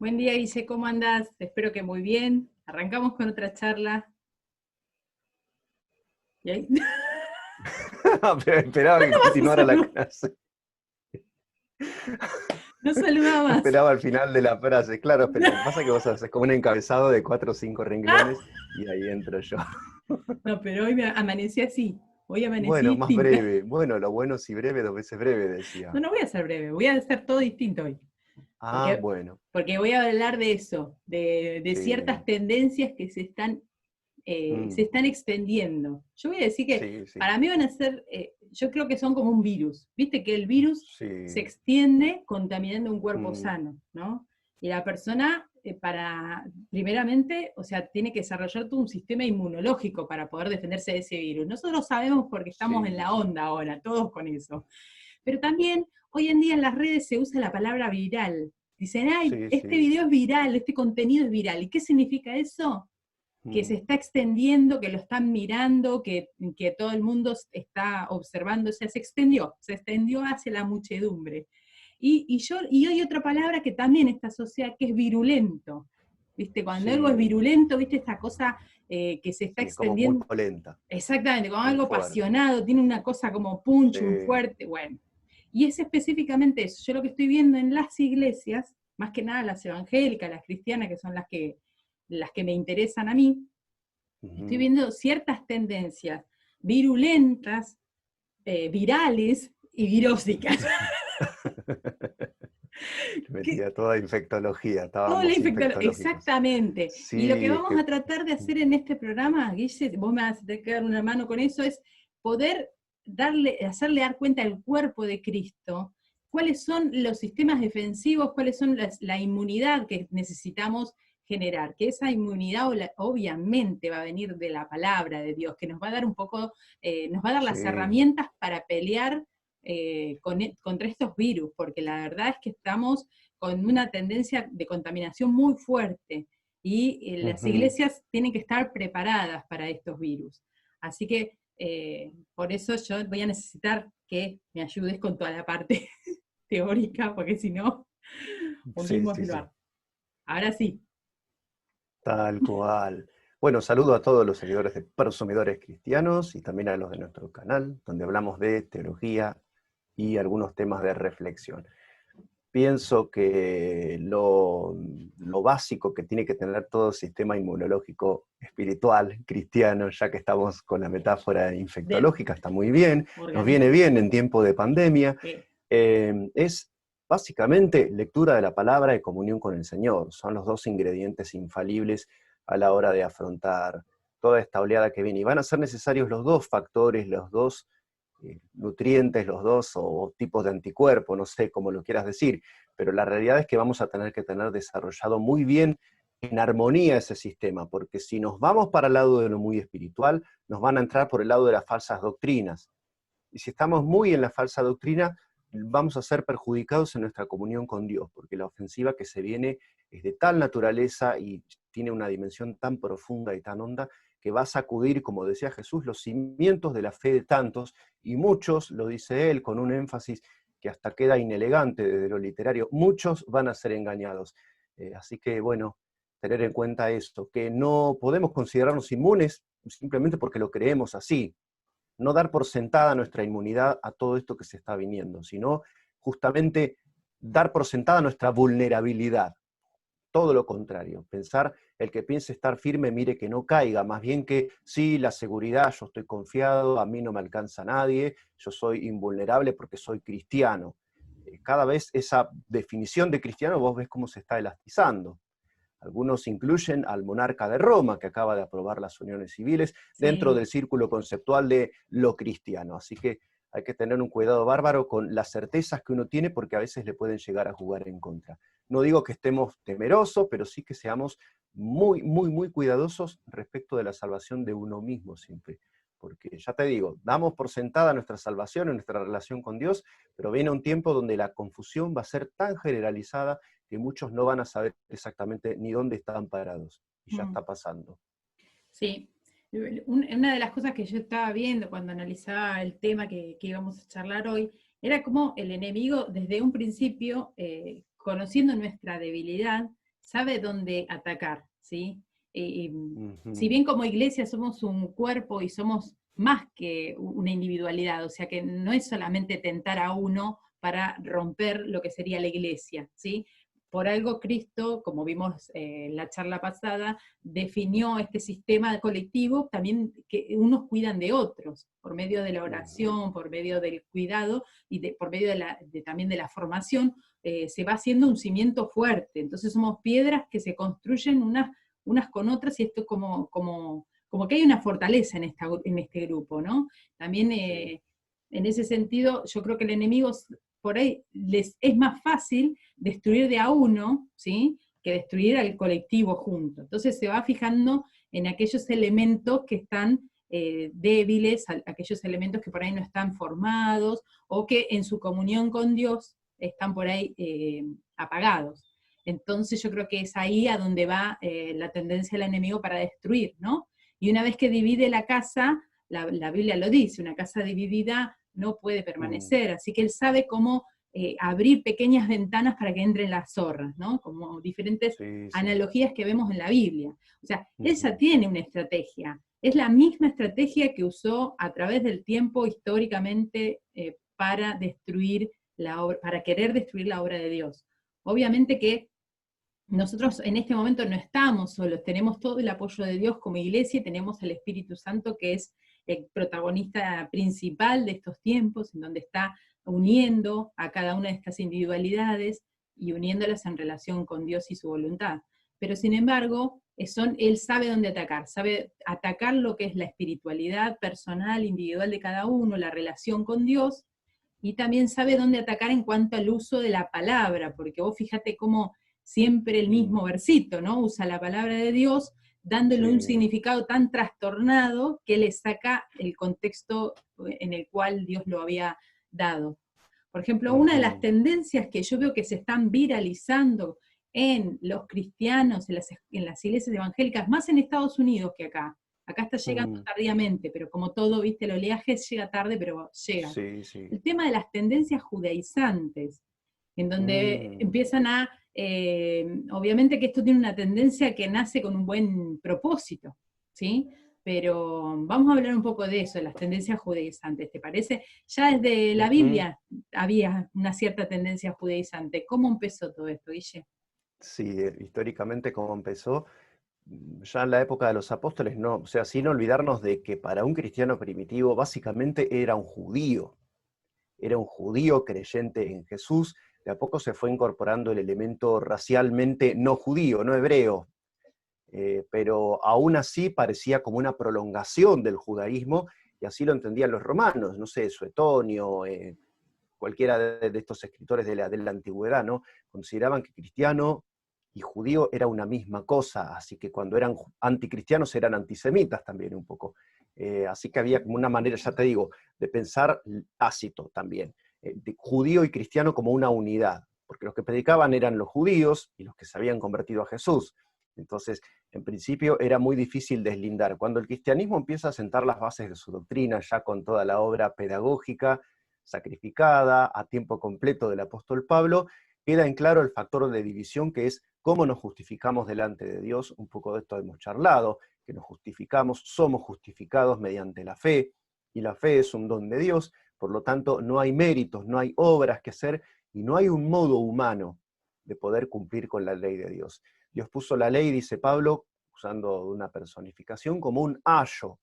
Buen día, Guille, ¿cómo andás? Espero que muy bien. Arrancamos con otra charla. ¿Y ahí? Esperaba que ¿Cuándo vas a continuara la saludar? clase. No saludabas. Esperaba al final de la frase. Claro, pasa que vos haces como un encabezado de 4 o 5 renglones y ahí entro yo. No, pero hoy me amanecí así. Hoy amanecí Bueno, más distinta. breve. Bueno, lo bueno si breve, 2 veces breve, No, decía. no voy a ser breve, voy a hacer todo distinto hoy. Ah, Porque, bueno. porque voy a hablar de eso, de ciertas Sí. tendencias que se Mm, están extendiendo. Yo voy a decir que sí, sí. para mí van a ser, yo creo que son como un virus. Viste que el virus se Sí. extiende contaminando un cuerpo Mm, sano, ¿no? Y la persona, primeramente, o sea, tiene que desarrollar todo un sistema inmunológico para poder defenderse de ese virus. Nosotros sabemos porque estamos en sí, la sí. onda ahora, todos con eso. Pero también hoy en día en las redes se usa la palabra viral. Dicen, ay, Sí, este sí. video es viral, este contenido es viral. ¿Y qué significa eso? Que se Mm, está extendiendo, que lo están mirando, que todo el mundo está observando, o sea, se extendió hacia la muchedumbre. Y hay otra palabra que también está asociada, que es virulento. ¿Viste? Cuando algo es sí. virulento, ¿viste? Esta cosa que se está Sí, es como muy extendiendo, polenta, exactamente, como muy algo fuerte. apasionado, tiene una cosa como punch, un Sí. fuerte, bueno. Y es específicamente eso. Yo lo que estoy viendo en las iglesias, más que nada las evangélicas, las cristianas, que son las que me interesan a mí, estoy Ujú. viendo ciertas tendencias virulentas, virales y virósicas. Le que metía toda infectología, todo le estábamos infecta, infectológicos. exactamente. Y lo que Sí, es vamos que a tratar de hacer en este programa, Guille, vos me vas a tener que dar una mano con eso, es poder hacerle dar cuenta al cuerpo de Cristo cuáles son los sistemas defensivos, cuáles son la inmunidad que necesitamos generar, que esa inmunidad obviamente va a venir de la palabra de Dios, que nos va a dar un poco, nos va a dar las sí. herramientas para pelear contra estos virus, porque la verdad es que estamos con una tendencia de contaminación muy fuerte y las Ujú. iglesias tienen que estar preparadas para estos virus. Así que por eso yo voy a necesitar que me ayudes con toda la parte teórica, porque si no, Sí, hundimos sí, el sí. barco. Ahora sí, Tal cual. Bueno, saludo a todos los seguidores de Prosumidores Cristianos y también a los de nuestro canal, donde hablamos de teología y algunos temas de reflexión. Pienso que lo básico que tiene que tener todo sistema inmunológico espiritual cristiano, ya que estamos con la metáfora del infectológica, está muy bien, nos viene organismo. bien en tiempo de pandemia, Eh, es básicamente lectura de la palabra y comunión con el Señor. Son los dos ingredientes infalibles a la hora de afrontar toda esta oleada que viene. Y van a ser necesarios los dos factores, los dos nutrientes, los dos o tipos de anticuerpo, no sé cómo lo quieras decir, pero la realidad es que vamos a tener que tener desarrollado muy bien en armonía ese sistema, porque si nos vamos para el lado de lo muy espiritual, nos van a entrar por el lado de las falsas doctrinas. Y si estamos muy en la falsa doctrina, vamos a ser perjudicados en nuestra comunión con Dios, porque la ofensiva que se viene es de tal naturaleza y tiene una dimensión tan profunda y tan honda que va a sacudir, como decía Jesús, los cimientos de la fe de tantos, y muchos, lo dice él con un énfasis que hasta queda inelegante desde lo literario, muchos van a ser engañados. Así que, bueno, tener en cuenta esto, que no podemos considerarnos inmunes simplemente porque lo creemos así, no dar por sentada nuestra inmunidad a todo esto que se está viniendo, sino justamente dar por sentada nuestra vulnerabilidad. Todo lo contrario, pensar el que piense estar firme, mire que no caiga, más bien que sí, la seguridad, yo estoy confiado, a mí no me alcanza nadie, yo soy invulnerable porque soy cristiano. Cada vez esa definición de cristiano vos ves cómo se está elastizando. Algunos incluyen al monarca de Roma, que acaba de aprobar las uniones civiles, dentro sí, del círculo conceptual de lo cristiano. Así que hay que tener un cuidado bárbaro con las certezas que uno tiene, porque a veces le pueden llegar a jugar en contra. No digo que estemos temerosos, pero sí que seamos muy, muy, muy cuidadosos respecto de la salvación de uno mismo siempre. Porque ya te digo, damos por sentada nuestra salvación en nuestra relación con Dios, pero viene un tiempo donde la confusión va a ser tan generalizada que muchos no van a saber exactamente ni dónde están parados. Y ya mm, está pasando. sí. Una de las cosas que yo estaba viendo cuando analizaba el tema que íbamos a charlar hoy, era como el enemigo desde un principio, conociendo nuestra debilidad, sabe dónde atacar, ¿sí? Si Ujú. bien como iglesia somos un cuerpo y somos más que una individualidad, o sea que no es solamente tentar a uno para romper lo que sería la iglesia, ¿sí? Por algo Cristo, como vimos en la charla pasada, definió este sistema colectivo también que unos cuidan de otros, por medio de la Ujú. oración, por medio del cuidado y por medio también de la formación, se va haciendo un cimiento fuerte. Entonces somos piedras que se construyen unas con otras y esto es como que hay una fortaleza en este grupo, ¿no? También Sí. en ese sentido, yo creo que el enemigo por ahí es más fácil destruir de a uno, ¿sí? Que destruir al colectivo junto. Entonces se va fijando en aquellos elementos que están débiles, aquellos elementos que por ahí no están formados o que en su comunión con Dios están por ahí apagados. Entonces yo creo que es ahí a donde va la tendencia del enemigo para destruir, ¿no? Y una vez que divide la casa, la Biblia lo dice, una casa dividida no puede Mm. permanecer, así que él sabe cómo abrir pequeñas ventanas para que entren las zorras, ¿no? Como diferentes Sí, sí. analogías que vemos en la Biblia. O sea, él ya Ujú. tiene una estrategia, es la misma estrategia que usó a través del tiempo históricamente para destruir para querer destruir la obra de Dios. Obviamente que nosotros en este momento no estamos solos, tenemos todo el apoyo de Dios como iglesia y tenemos el Espíritu Santo que es el protagonista principal de estos tiempos, en donde está uniendo a cada una de estas individualidades y uniéndolas en relación con Dios y su voluntad. Pero sin embargo, él sabe dónde atacar, sabe atacar lo que es la espiritualidad personal, individual de cada uno, la relación con Dios, y también sabe dónde atacar en cuanto al uso de la palabra, porque vos fíjate cómo siempre el Mm. mismo versito, ¿no? Usa la palabra de Dios dándole un Sí. significado tan trastornado que le saca el contexto en el cual Dios lo había dado. Por ejemplo, una de las Ujú. tendencias que yo veo que se están viralizando en los cristianos, en las iglesias evangélicas, más en Estados Unidos que acá. Acá está llegando Mm. tardíamente, pero como todo, viste, el oleaje llega tarde, pero llega. Sí, sí. El tema de las tendencias judaizantes, en donde Mm. empiezan obviamente que esto tiene una tendencia que nace con un buen propósito, ¿sí? Pero vamos a hablar un poco de eso, de las tendencias judaizantes, ¿te parece? Ya desde la Ujú. Biblia había una cierta tendencia judaizante. ¿Cómo empezó todo esto, Guille? Sí, históricamente como empezó, ya en la época de los apóstoles, no, o sea, sin olvidarnos de que para un cristiano primitivo básicamente era un judío creyente en Jesús, de a poco se fue incorporando el elemento racialmente no judío, no hebreo, pero aún así parecía como una prolongación del judaísmo, y así lo entendían los romanos, no sé, Suetonio, cualquiera de estos escritores de la antigüedad, ¿no? Consideraban que cristiano y judío era una misma cosa, así que cuando eran anticristianos eran antisemitas también un poco. Así que había como una manera, ya te digo, de pensar tácito también, de judío y cristiano como una unidad, porque los que predicaban eran los judíos y los que se habían convertido a Jesús. Entonces, en principio era muy difícil deslindar. Cuando el cristianismo empieza a sentar las bases de su doctrina, ya con toda la obra pedagógica, sacrificada a tiempo completo del apóstol Pablo, queda en claro el factor de división que es cómo nos justificamos delante de Dios. Un poco de esto hemos charlado, que nos justificamos, somos justificados mediante la fe, y la fe es un don de Dios, por lo tanto no hay méritos, no hay obras que hacer, y no hay un modo humano de poder cumplir con la ley de Dios. Dios puso la ley, dice Pablo, usando una personificación, como un ayo,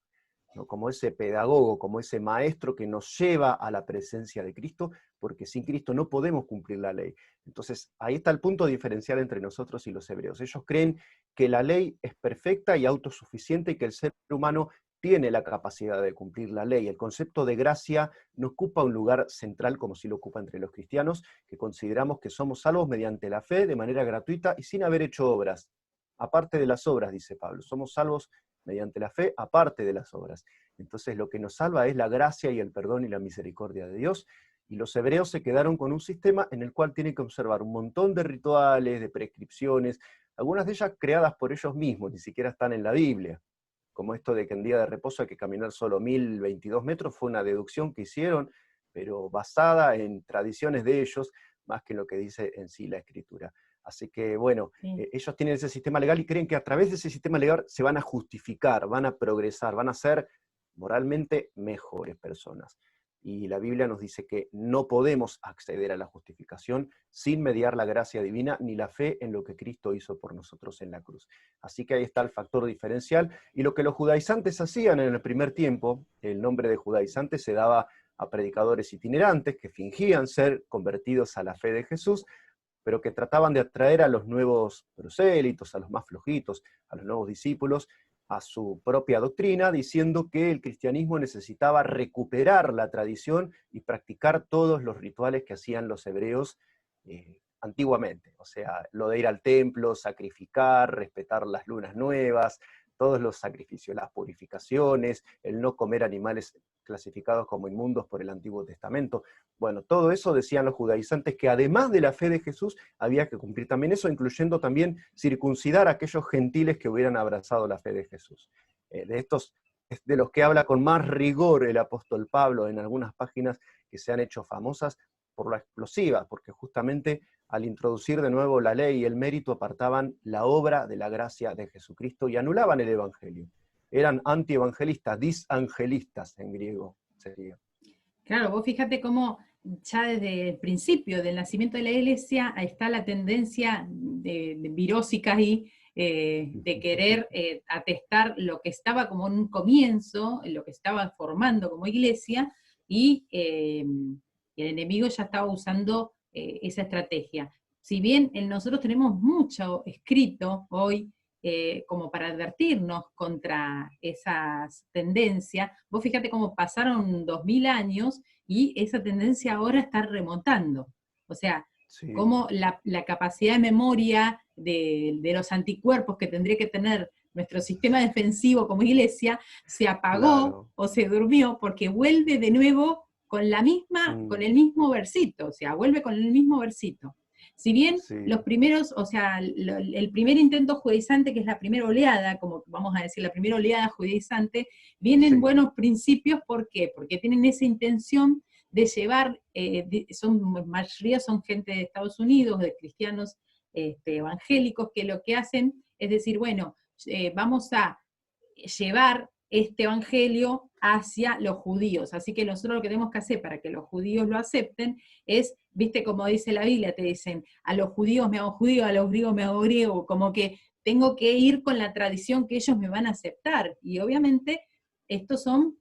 ¿no? Como ese pedagogo, como ese maestro que nos lleva a la presencia de Cristo, porque sin Cristo no podemos cumplir la ley. Entonces, ahí está el punto diferencial entre nosotros y los hebreos. Ellos creen que la ley es perfecta y autosuficiente y que el ser humano tiene la capacidad de cumplir la ley. El concepto de gracia no ocupa un lugar central como si lo ocupa entre los cristianos, que consideramos que somos salvos mediante la fe de manera gratuita y sin haber hecho obras. Aparte de las obras, dice Pablo, somos salvos mediante la fe, aparte de las obras. Entonces lo que nos salva es la gracia y el perdón y la misericordia de Dios. Y los hebreos se quedaron con un sistema en el cual tienen que observar un montón de rituales, de prescripciones, algunas de ellas creadas por ellos mismos, ni siquiera están en la Biblia, como esto de que en día de reposo hay que caminar solo 1022 metros, fue una deducción que hicieron, pero basada en tradiciones de ellos, más que en lo que dice en sí la Escritura. Así que, bueno, Sí. ellos tienen ese sistema legal y creen que a través de ese sistema legal se van a justificar, van a progresar, van a ser moralmente mejores personas. Y la Biblia nos dice que no podemos acceder a la justificación sin mediar la gracia divina ni la fe en lo que Cristo hizo por nosotros en la cruz. Así que ahí está el factor diferencial. Y lo que los judaizantes hacían en el primer tiempo, el nombre de judaizante se daba a predicadores itinerantes que fingían ser convertidos a la fe de Jesús, pero que trataban de atraer a los nuevos prosélitos, a los más flojitos, a los nuevos discípulos, a su propia doctrina, diciendo que el cristianismo necesitaba recuperar la tradición y practicar todos los rituales que hacían los hebreos antiguamente. O sea, lo de ir al templo, sacrificar, respetar las lunas nuevas, todos los sacrificios, las purificaciones, el no comer animales clasificados como inmundos por el Antiguo Testamento. Bueno, todo eso decían los judaizantes, que además de la fe de Jesús, había que cumplir también eso, incluyendo también circuncidar a aquellos gentiles que hubieran abrazado la fe de Jesús. De estos, de los que habla con más rigor el apóstol Pablo en algunas páginas que se han hecho famosas por la explosiva, porque justamente al introducir de nuevo la ley y el mérito apartaban la obra de la gracia de Jesucristo y anulaban el evangelio. Eran antievangelistas, disangelistas en griego sería. Claro, vos fíjate cómo ya desde el principio del nacimiento de la iglesia está la tendencia de virósica ahí, de querer atestar lo que estaba como un comienzo, lo que estaba formando como iglesia, y el enemigo ya estaba usando esa estrategia. Si bien nosotros tenemos mucho escrito hoy como para advertirnos contra esas tendencias, vos fíjate cómo pasaron 2000 años y esa tendencia ahora está remontando. O sea, Sí, cómo la capacidad de memoria de los anticuerpos que tendría que tener nuestro sistema defensivo como iglesia se apagó claro. o se durmió porque vuelve de nuevo con la misma, con Mm, el mismo versito, o sea, vuelve con el mismo versito. Si bien sí, los primeros, o sea, el primer intento judaizante, que es la primera oleada, como vamos a decir, la primera oleada judaizante, vienen sí. buenos principios, ¿por qué? Porque tienen esa intención de llevar, mayoría son gente de Estados Unidos, de cristianos evangélicos, que lo que hacen es decir, bueno, vamos a llevar este evangelio hacia los judíos. Así que nosotros lo que tenemos que hacer para que los judíos lo acepten es, viste como dice la Biblia, te dicen, a los judíos me hago judío, a los griegos me hago griego, como que tengo que ir con la tradición que ellos me van a aceptar. Y obviamente estos son,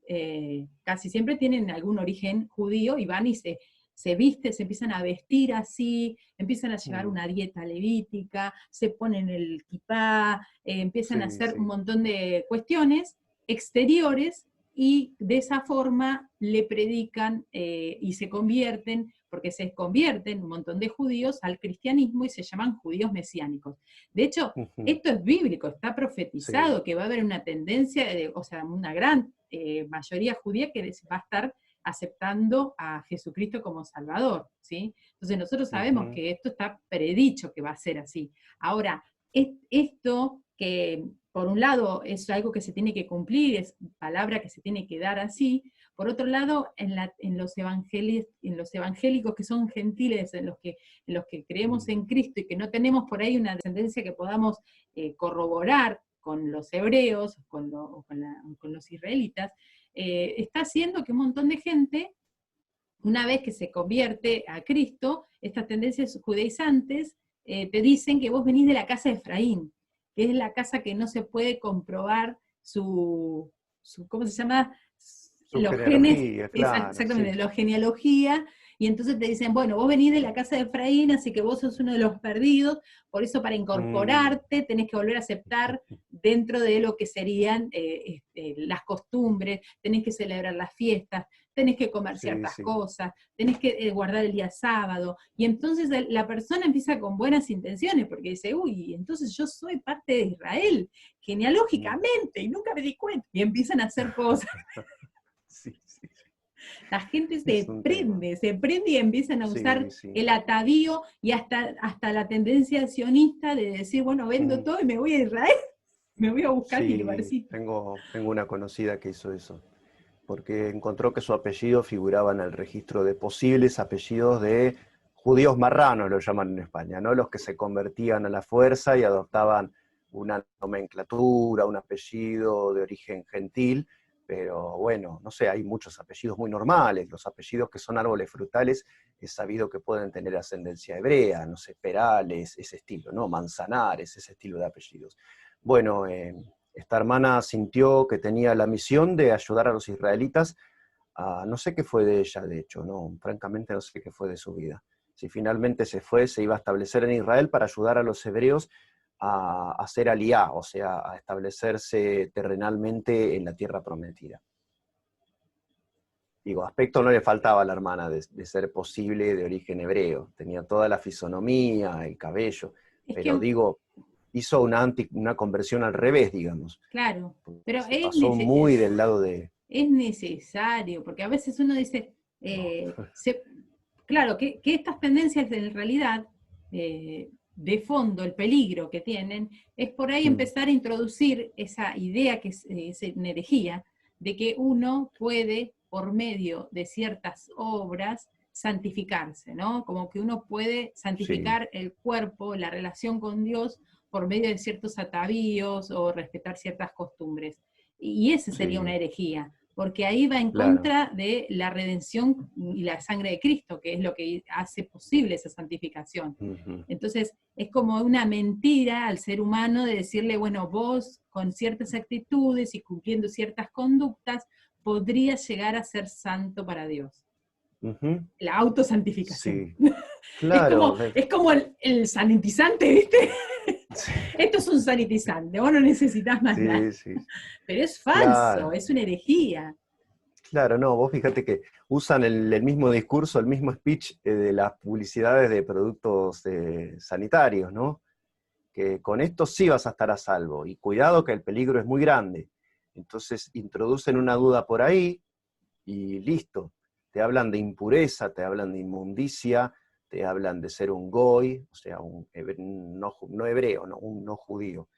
casi siempre tienen algún origen judío y van y se visten, se empiezan a vestir así, empiezan a llevar Mm, una dieta levítica, se ponen el kipá, empiezan a sí, hacer un sí. montón de cuestiones exteriores y de esa forma le predican y se convierten, porque se convierten un montón de judíos al cristianismo y se llaman judíos mesiánicos. De hecho, Ujú, esto es bíblico, está sí. profetizado que va a haber una tendencia, o sea, una gran mayoría judía que va a estar aceptando a Jesucristo como Salvador, ¿sí? Entonces nosotros sabemos Ujú, que esto está predicho que va a ser así. Ahora, esto que por un lado es algo que se tiene que cumplir, es palabra que se tiene que dar así, por otro lado, en los evangélicos que son gentiles, en los que creemos mm, en Cristo y que no tenemos por ahí una descendencia que podamos corroborar con los hebreos, con los israelitas, está haciendo que un montón de gente, una vez que se convierte a Cristo, estas tendencias judaizantes te dicen que vos venís de la casa de Efraín, que es la casa que no se puede comprobar ¿cómo se llama? su Los genes, genealogía, claro, exactamente, sí. la genealogía, y entonces te dicen, bueno, vos venís de la casa de Efraín, así que vos sos uno de los perdidos, por eso para Mm, incorporarte tenés que volver a aceptar dentro de lo que serían las costumbres, tenés que celebrar las fiestas, tenés que comer sí, ciertas sí. cosas, tenés que guardar el día sábado, y entonces la persona empieza con buenas intenciones, porque dice, uy, entonces yo soy parte de Israel, Mm. genealógicamente, y nunca me di cuenta, y empiezan a hacer cosas. Sí, sí, La gente es un tema. se prende y empiezan a usar Sí, sí. el atavío y hasta la tendencia sionista de decir, bueno, vendo Mm, todo y me voy a Israel, me voy a buscar mi sí, lugarcito. tengo una conocida que hizo eso, porque encontró que su apellido figuraba en el registro de posibles apellidos de judíos marranos lo llaman en España, ¿no? Los que se convertían a la fuerza y adoptaban una nomenclatura, un apellido de origen gentil, pero bueno, no sé, hay muchos apellidos muy normales. Los apellidos que son árboles frutales es sabido que pueden tener ascendencia hebrea, no sé, Perales, ese estilo, ¿no? Manzanares, ese estilo de apellidos. Bueno, esta hermana sintió que tenía la misión de ayudar a los israelitas. No sé qué fue de ella, de hecho, no, francamente no sé qué fue de su vida. Si finalmente se fue, se iba a establecer en Israel para ayudar a los hebreos a hacer aliá, o sea, a establecerse terrenalmente en la tierra prometida. Digo, aspecto no le faltaba a la hermana de ser posible de origen hebreo. Tenía toda la fisonomía, el cabello, Es pero que, digo, hizo una conversión al revés, digamos. claro, pero Se pasó muy del lado de... es necesario, porque a veces uno dice, No. claro, que estas tendencias en realidad, de fondo, el peligro que tienen, es por ahí empezar a introducir esa idea que es una herejía, de que uno puede, por medio de ciertas obras, santificarse, ¿no? Como que uno puede Sí, santificar el cuerpo, la relación con Dios, por medio de ciertos atavíos o respetar ciertas costumbres. Y esa sería una sí, herejía, porque ahí va en claro. contra de la redención y la sangre de Cristo, que es lo que hace posible esa santificación. Ujú. Entonces, es como una mentira al ser humano de decirle, bueno, vos con ciertas actitudes y cumpliendo ciertas conductas, podrías llegar a ser santo para Dios. Ujú. La autosantificación. Sí, claro. Es como el sanitizante, ¿viste? Sí, Esto es un sanitizante, vos no necesitas más nada. sí, sí, Pero es falso, claro. es una herejía. Claro, no, vos fíjate que usan el mismo discurso, el mismo speech de las publicidades de productos sanitarios, ¿no? Que con esto sí vas a estar a salvo, y cuidado que el peligro es muy grande. Entonces introducen una duda por ahí y listo. Te hablan de impureza, te hablan de inmundicia, te hablan de ser un goy, o sea, no hebreo, no, un no judío.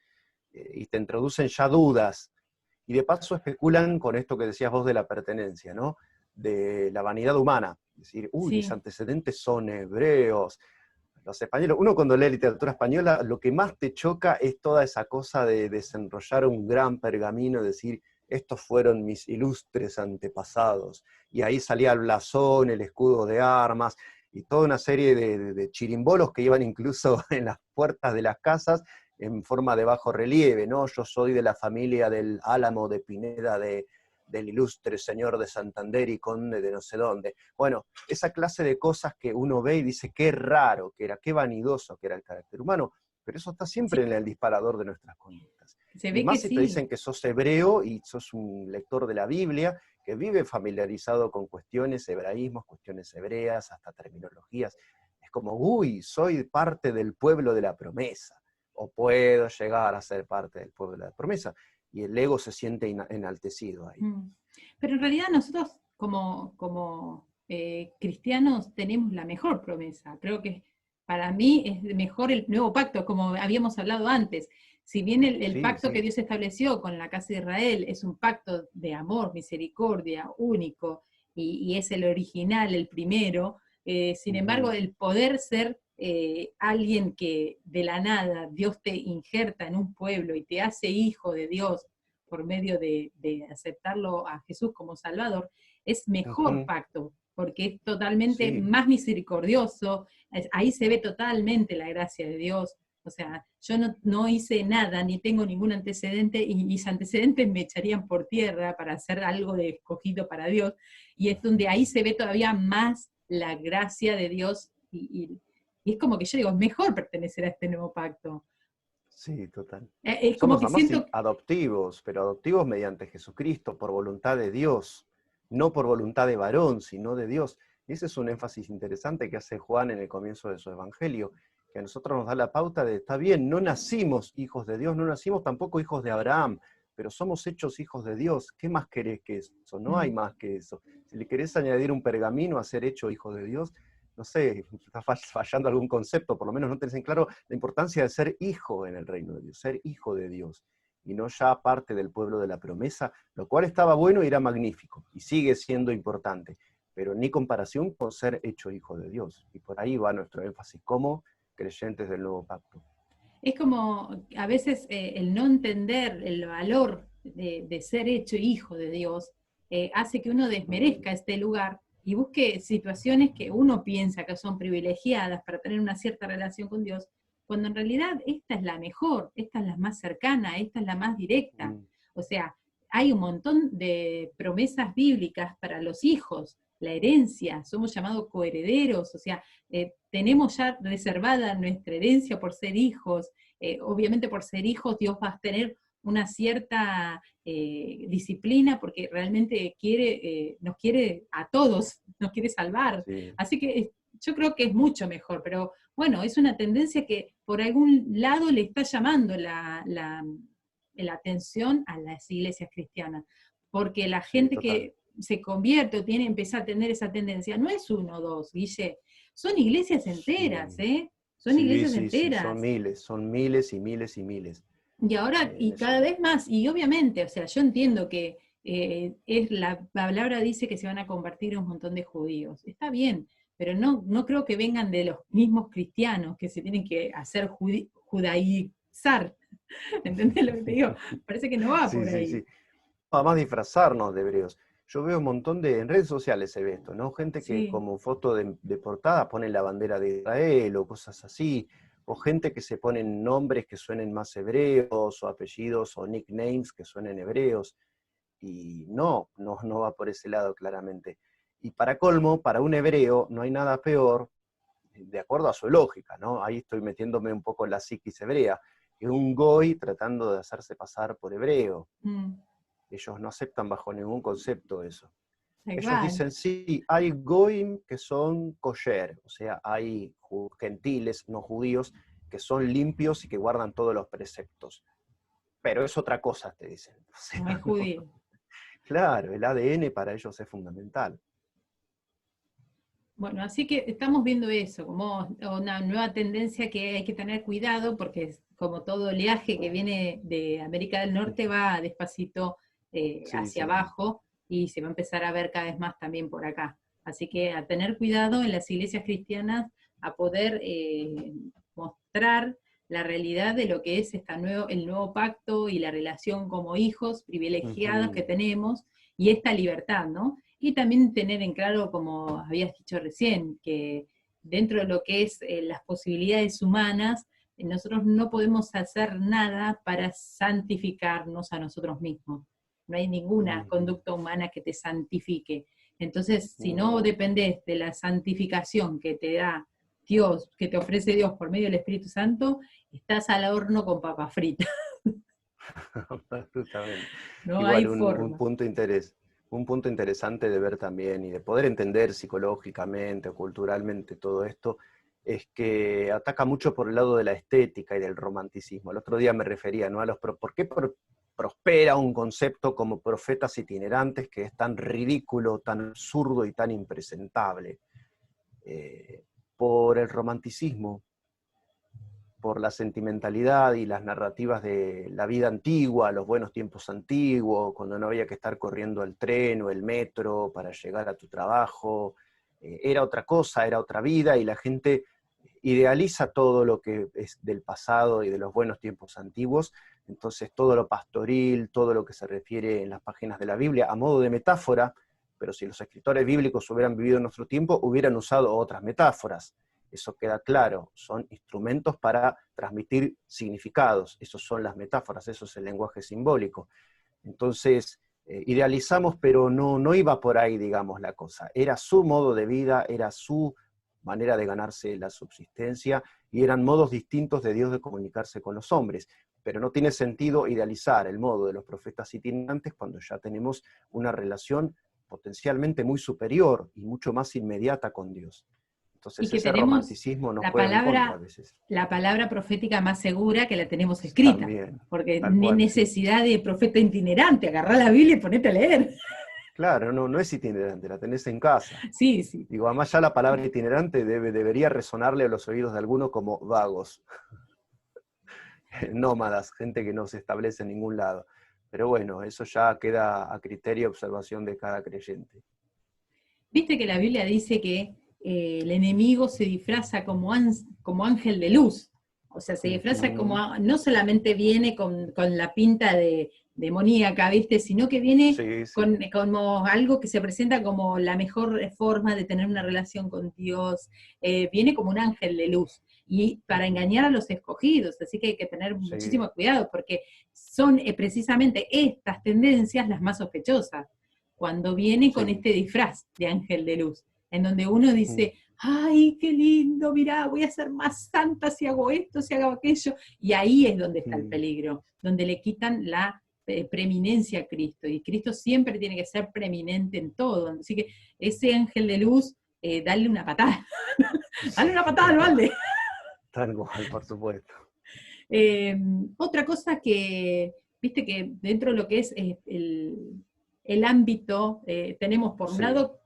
Y te introducen ya dudas. Y de paso especulan con esto que decías vos de la pertenencia, ¿no? De la vanidad humana. Es decir, uy, mis Sí, antecedentes son hebreos. Los españoles, uno cuando lee literatura española, lo que más te choca es toda esa cosa de desenrollar un gran pergamino, decir, estos fueron mis ilustres antepasados. Y ahí salía el blasón, el escudo de armas, y toda una serie de chirimbolos que iban incluso en las puertas de las casas en forma de bajo relieve, ¿no? Yo soy de la familia del Álamo de Pineda, del ilustre señor de Santander y conde de no sé dónde. Bueno, esa clase de cosas que uno ve y dice, qué raro que era, qué vanidoso que era el carácter humano, pero eso está sí, siempre en el disparador de nuestras conductas. se Y ve que más si te sí. dicen que sos hebreo y sos un lector de la Biblia, que vive familiarizado con cuestiones, hebraísmos, cuestiones hebreas, hasta terminologías. Es como, uy, soy parte del pueblo de la promesa, o puedo llegar a ser parte del pueblo de la promesa, y el ego se siente enaltecido ahí. Mm. Pero en realidad nosotros como cristianos tenemos la mejor promesa. Creo que para mí es mejor el nuevo pacto, como habíamos hablado antes. Si bien el Sí, pacto que sí. Dios estableció con la casa de Israel es un pacto de amor, misericordia, único, y es el original, el primero, sin embargo, Ujú. el poder ser alguien que de la nada Dios te injerta en un pueblo y te hace hijo de Dios por medio de aceptarlo a Jesús como Salvador, es mejor Ujú. pacto, porque es totalmente Sí, más misericordioso, ahí se ve totalmente la gracia de Dios. O sea, yo no hice nada, ni tengo ningún antecedente, y mis antecedentes me echarían por tierra para hacer algo de escogido para Dios, y es donde ahí se ve todavía más la gracia de Dios, y es como que yo digo, es mejor pertenecer a este nuevo pacto. sí, total. Es como Somos que además siento, adoptivos, pero adoptivos mediante Jesucristo, por voluntad de Dios, no por voluntad de varón, sino de Dios. Y ese es un énfasis interesante que hace Juan en el comienzo de su evangelio, que a nosotros nos da la pauta de, está bien, no nacimos hijos de Dios, no nacimos tampoco hijos de Abraham, pero somos hechos hijos de Dios. ¿Qué más querés que eso? No hay más que eso. Si le querés añadir un pergamino a ser hecho hijo de Dios, no sé, está fallando algún concepto, por lo menos no tenés en claro la importancia de ser hijo en el reino de Dios, ser hijo de Dios, y no ya parte del pueblo de la promesa, lo cual estaba bueno y era magnífico, y sigue siendo importante. pero ni comparación con ser hecho hijo de Dios. Y por ahí va nuestro énfasis como creyentes del nuevo pacto. Es como a veces el no entender el valor de ser hecho hijo de Dios hace que uno desmerezca este lugar y busque situaciones que uno piensa que son privilegiadas para tener una cierta relación con Dios, cuando en realidad esta es la mejor, esta es la más cercana, esta es la más directa. O sea, hay un montón de promesas bíblicas para los hijos, la herencia, somos llamados coherederos, o sea, tenemos ya reservada nuestra herencia por ser hijos. Obviamente por ser hijos Dios va a tener una cierta disciplina porque realmente nos quiere a todos, nos quiere salvar. Sí. Así que yo creo que es mucho mejor, pero bueno, es una tendencia que por algún lado le está llamando la atención a las iglesias cristianas, porque la gente que se convierte o empieza a tener esa tendencia, no es uno o dos, Guille, son iglesias enteras, Sí. Son iglesias enteras. Son miles y miles y miles. Y ahora, y cada vez más, y obviamente, o sea, yo entiendo que la palabra dice que se van a convertir un montón de judíos. Está bien, pero no creo que vengan de los mismos cristianos que se tienen que hacer judaizar. ¿Entendés lo que te digo? Parece que no va por ahí. Sí. Además disfrazarnos de hebreos. Yo veo un montón en redes sociales se ve esto, ¿no? Gente que como foto de portada pone la bandera de Israel o cosas así, o gente que se ponen nombres que suenen más hebreos, o apellidos o nicknames que suenen hebreos, y no va por ese lado claramente. Y para colmo, para un hebreo no hay nada peor, de acuerdo a su lógica, ¿no? Ahí estoy metiéndome un poco en la psiquis hebrea, que un goy tratando de hacerse pasar por hebreo. Ellos no aceptan bajo ningún concepto eso. Ellos dicen, sí, hay goyim que son kosher, o sea, hay gentiles, no judíos, que son limpios y que guardan todos los preceptos. Pero es otra cosa, te dicen. O sea, no es judío. Claro, el ADN para ellos es fundamental. Bueno, así que estamos viendo eso, como una nueva tendencia que hay que tener cuidado, porque como todo oleaje que viene de América del Norte va despacito hacia abajo y se va a empezar a ver cada vez más también por acá. Así que a tener cuidado en las iglesias cristianas, a poder mostrar la realidad de lo que es el nuevo pacto y la relación como hijos privilegiados que tenemos, y esta libertad, ¿no? Y también tener en claro, como habías dicho recién, que dentro de lo que es las posibilidades humanas, nosotros no podemos hacer nada para santificarnos a nosotros mismos. No hay ninguna conducta humana que te santifique. Entonces, si no dependés de la santificación que te da Dios, que te ofrece Dios por medio del Espíritu Santo, estás al horno con papas fritas. Absolutamente. No Igual hay un forma. punto interesante de ver también y de poder entender psicológicamente o culturalmente todo esto, es que ataca mucho por el lado de la estética y del romanticismo. El otro día me refería, ¿no?, ¿por qué prospera un concepto como profetas itinerantes que es tan ridículo, tan absurdo y tan impresentable? Por el romanticismo, por la sentimentalidad y las narrativas de la vida antigua, los buenos tiempos antiguos, cuando no había que estar corriendo el tren o el metro para llegar a tu trabajo. Era otra cosa, era otra vida, y la gente idealiza todo lo que es del pasado y de los buenos tiempos antiguos. Entonces todo lo pastoril, todo lo que se refiere en las páginas de la Biblia a modo de metáfora, pero si los escritores bíblicos hubieran vivido en nuestro tiempo, hubieran usado otras metáforas. Eso queda claro, son instrumentos para transmitir significados, esos son las metáforas, eso es el lenguaje simbólico. Entonces, idealizamos, pero no iba por ahí, digamos, la cosa. Era su modo de vida, era su manera de ganarse la subsistencia, y eran modos distintos de Dios de comunicarse con los hombres. Pero no tiene sentido idealizar el modo de los profetas itinerantes cuando ya tenemos una relación potencialmente muy superior y mucho más inmediata con Dios. Entonces Y que ese tenemos romanticismo nos juega en contra a veces. la palabra profética más segura que la tenemos escrita. También, Porque tal no hay cual, necesidad de profeta itinerante, agarrá la Biblia y ponete a leer. Claro, no es itinerante, la tenés en casa. Sí. Digo, además ya la palabra itinerante debería resonarle a los oídos de alguno como vagos, nómadas, gente que no se establece en ningún lado. Pero bueno, eso ya queda a criterio y observación de cada creyente. Viste que la Biblia dice que el enemigo se disfraza como ángel de luz. O sea, se disfraza como, Ujú. no solamente viene con la pinta de demoníaca, ¿viste? Sino que viene Sí, sí. como algo que se presenta como la mejor forma de tener una relación con Dios. Viene como un ángel de luz. Y para Ujú. engañar a los escogidos. Así que hay que tener Sí, muchísimo cuidado, porque son precisamente estas tendencias las más sospechosas cuando viene con sí. este disfraz de ángel de luz, en donde uno Mm, dice, ay, qué lindo, mirá, voy a ser más santa si hago esto, si hago aquello, y ahí es donde está el mm. peligro, donde le quitan la preeminencia a Cristo, y Cristo siempre tiene que ser preeminente en todo, así que ese ángel de luz, dale una patada, dale Sí, una patada al balde. tal cual, por supuesto. Eh, Otra cosa que, viste que dentro de lo que es el ámbito, tenemos por un Sí. lado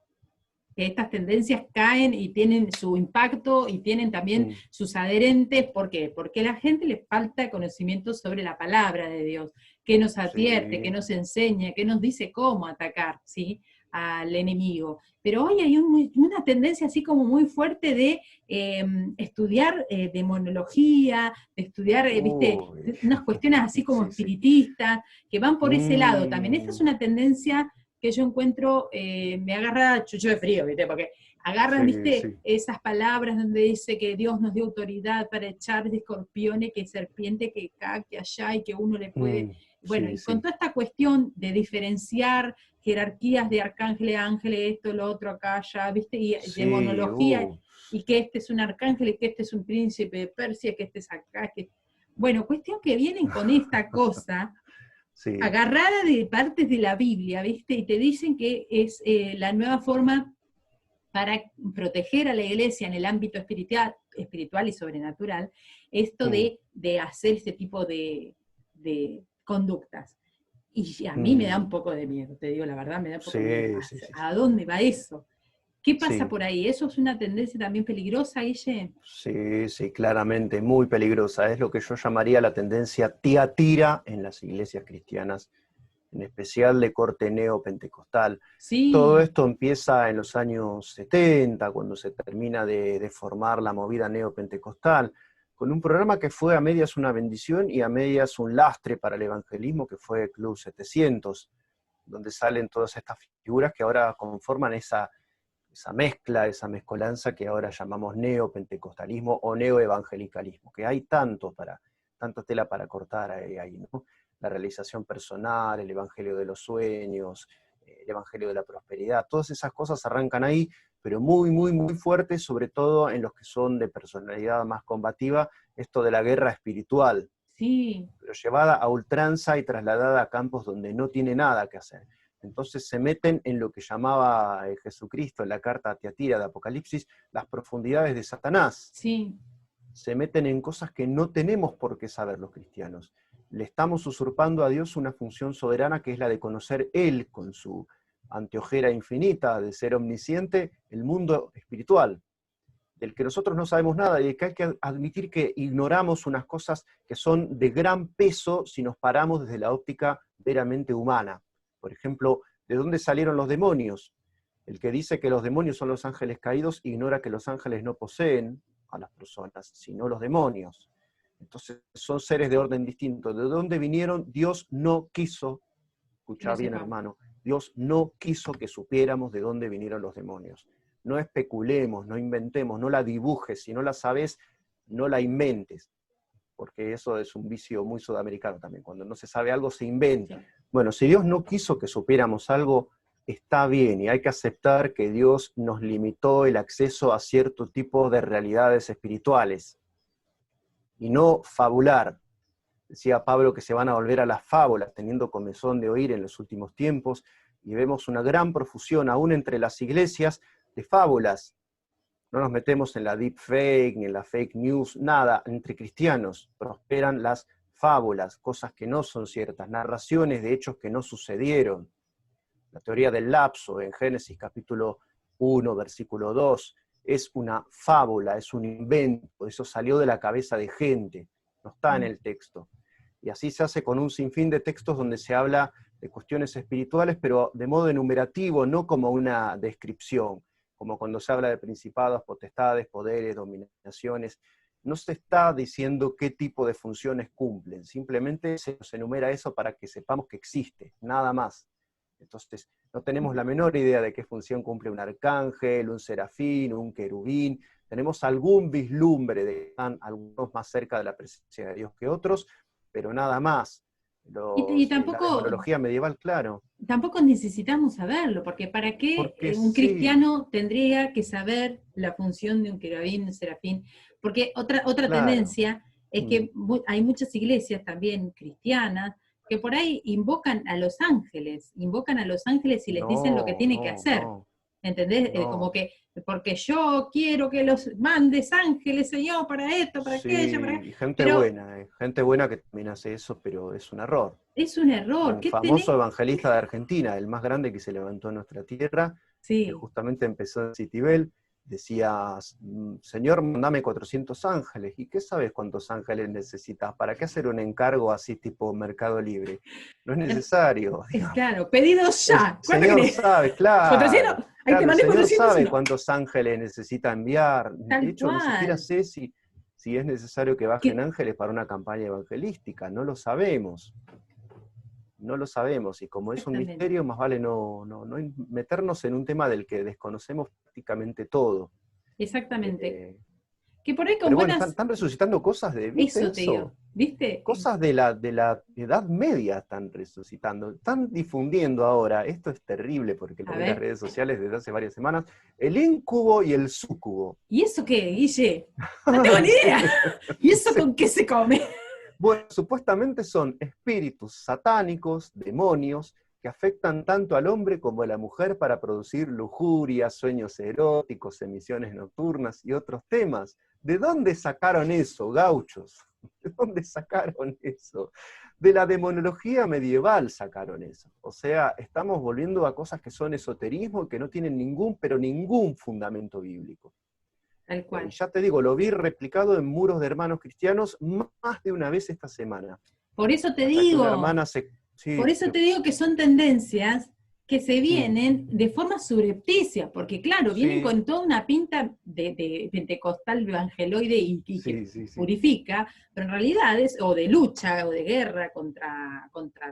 que estas tendencias caen y tienen su impacto y tienen también Mm, sus adherentes. ¿Por qué? Porque a la gente le falta conocimiento sobre la palabra de Dios, que nos advierte, que sí. nos enseña, que nos dice cómo atacar, ¿sí?, al enemigo. Pero hoy hay una tendencia así como muy fuerte de estudiar demonología, de estudiar, viste, Uy, unas cuestiones así como sí, sí. espiritistas, que van por ese lado también. Esta es Mm, una tendencia que yo encuentro, me agarra chucho de frío, ¿viste? Porque agarran, sí, ¿viste? sí. Esas palabras donde dice que Dios nos dio autoridad para echar de escorpiones, que serpiente, que acá, que allá, y que uno le puede... Mm, Bueno, sí, y con sí. toda esta cuestión de diferenciar jerarquías de arcángeles, ángeles, esto, lo otro, acá, allá, ¿viste? Y Sí, demonología, y que este es un arcángel, y que este es un príncipe de Persia, que este es acá, que... Bueno, cuestión que vienen con esta cosa sí. agarrada de partes de la Biblia, ¿viste? Y te dicen que es la nueva forma para proteger a la iglesia en el ámbito espiritual y sobrenatural, esto Mm, de hacer este tipo de conductas. Y a mí me da un mm, poco de miedo, te digo la verdad, me da un poco de miedo. sí, sí, sí, sí. ¿A dónde va eso? ¿Qué pasa Sí, por ahí? ¿Eso es una tendencia también peligrosa, Guille? sí, sí, claramente, muy peligrosa. Es lo que yo llamaría la tendencia tiatira en las iglesias cristianas, en especial de corte neopentecostal. Todo Sí, esto empieza en los años 70, cuando se termina de formar la movida neopentecostal, con un programa que fue a medias una bendición y a medias un lastre para el evangelismo, que fue Club 700, donde salen todas estas figuras que ahora conforman esa mezcla, esa mezcolanza que ahora llamamos neopentecostalismo o neoevangelicalismo, que hay tanta tela para cortar ahí, ¿no? La realización personal, el evangelio de los sueños, el evangelio de la prosperidad, todas esas cosas arrancan ahí, pero muy, muy, muy fuertes, sobre todo en los que son de personalidad más combativa, esto de la guerra espiritual, sí, pero llevada a ultranza y trasladada a campos donde no tiene nada que hacer. Entonces se meten en lo que llamaba Jesucristo en la carta a Tiatira de Apocalipsis, las profundidades de Satanás. sí, Se meten en cosas que no tenemos por qué saber los cristianos. Le estamos usurpando a Dios una función soberana que es la de conocer Él con su anteojera infinita, de ser omnisciente, el mundo espiritual, del que nosotros no sabemos nada y de que hay que admitir que ignoramos unas cosas que son de gran peso si nos paramos desde la óptica veramente humana. Por ejemplo, ¿de dónde salieron los demonios? El que dice que los demonios son los ángeles caídos ignora que los ángeles no poseen a las personas, sino los demonios. Entonces son seres de orden distinto. ¿De dónde vinieron? Dios no quiso, que lo escuchá bien sepamos. hermano, Dios no quiso que supiéramos de dónde vinieron los demonios. No especulemos, no inventemos, no la dibujes, si no la sabes, no la inventes, porque eso es un vicio muy sudamericano también, cuando no se sabe algo se inventa. Sí. Bueno, si Dios no quiso que supiéramos algo, está bien, y hay que aceptar que Dios nos limitó el acceso a cierto tipo de realidades espirituales, y no fabular. Decía Pablo que se van a volver a las fábulas, teniendo comezón de oír en los últimos tiempos, y vemos una gran profusión aún entre las iglesias de fábulas. No nos metemos en la deep fake, ni en la fake news, nada. Entre cristianos prosperan las fábulas, cosas que no son ciertas, narraciones de hechos que no sucedieron. La teoría del lapso en Génesis capítulo 1, versículo 2, es una fábula, es un invento, eso salió de la cabeza de gente, no está en Mm. el texto. Y así se hace con un sinfín de textos donde se habla de cuestiones espirituales, pero de modo enumerativo, no como una descripción, como cuando se habla de principados, potestades, poderes, dominaciones. No se está diciendo qué tipo de funciones cumplen, simplemente se nos enumera eso para que sepamos que existe, nada más. Entonces, no tenemos la menor idea de qué función cumple un arcángel, un serafín, un querubín. Tenemos algún vislumbre de que están algunos más cerca de la presencia de Dios que otros, pero nada más. Y La demonología medieval, claro. tampoco necesitamos saberlo, porque ¿para qué Porque un sí, cristiano tendría que saber la función de un querubín, un serafín? Porque otra claro. tendencia es que hay muchas iglesias también cristianas que por ahí invocan a los ángeles y les dicen lo que No, tienen que no, hacer. no, ¿Entendés? Como no. que, porque yo quiero que los mandes ángeles, Señor, para esto, para aquello, para... Sí, Pero gente buena que también hace eso, pero es un error. es un error. Un ¿Qué tenés? famoso evangelista de Argentina, el más grande que se levantó en nuestra tierra, que Sí. justamente empezó en Citibel, decía, Señor, mandame 400 ángeles. ¿Y qué sabes cuántos ángeles necesitas? ¿Para qué hacer un encargo así tipo Mercado Libre? No es necesario, Es digamos. claro, pedidos El ya. ¿Cuánto Señor querés? sabe, claro, 400. Ahí te claro, el mandé Señor 400 y sabe no. cuántos ángeles necesita enviar. De Tal hecho, ni siquiera cual. sé si es necesario que bajen Que, ángeles para una campaña evangelística, no lo sabemos. No lo sabemos, y como es un exactamente. misterio, más vale no meternos en un tema del que desconocemos prácticamente todo. Exactamente. Eh, Que por ahí con pero bueno, buenas. están resucitando cosas ¿viste Eso te digo. eso? ¿Viste? Cosas de la Edad Media están resucitando, están difundiendo ahora, esto es terrible porque lo A vi en las ver. redes sociales desde hace varias semanas, el incubo y el súcubo. ¿Y eso qué, Guille? No tengo ni Sí, idea. ¿Y eso sí. con qué se come? Bueno, supuestamente son espíritus satánicos, demonios, que afectan tanto al hombre como a la mujer para producir lujuria, sueños eróticos, emisiones nocturnas y otros temas. ¿De dónde sacaron eso, gauchos? ¿De dónde sacaron eso? De la demonología medieval sacaron eso. O sea, estamos volviendo a cosas que son esoterismo y que no tienen pero ningún fundamento bíblico. Tal Y cual. ya te digo, lo vi replicado en muros de hermanos cristianos más de una vez esta semana. Por eso te Hasta que una digo. hermana Por sí, eso te digo que son tendencias que se mm, vienen de forma subrepticia, porque claro, vienen sí, con toda una pinta de pentecostal evangeloide y que sí, sí, sí. purifica, pero en realidad es o de lucha o de guerra contra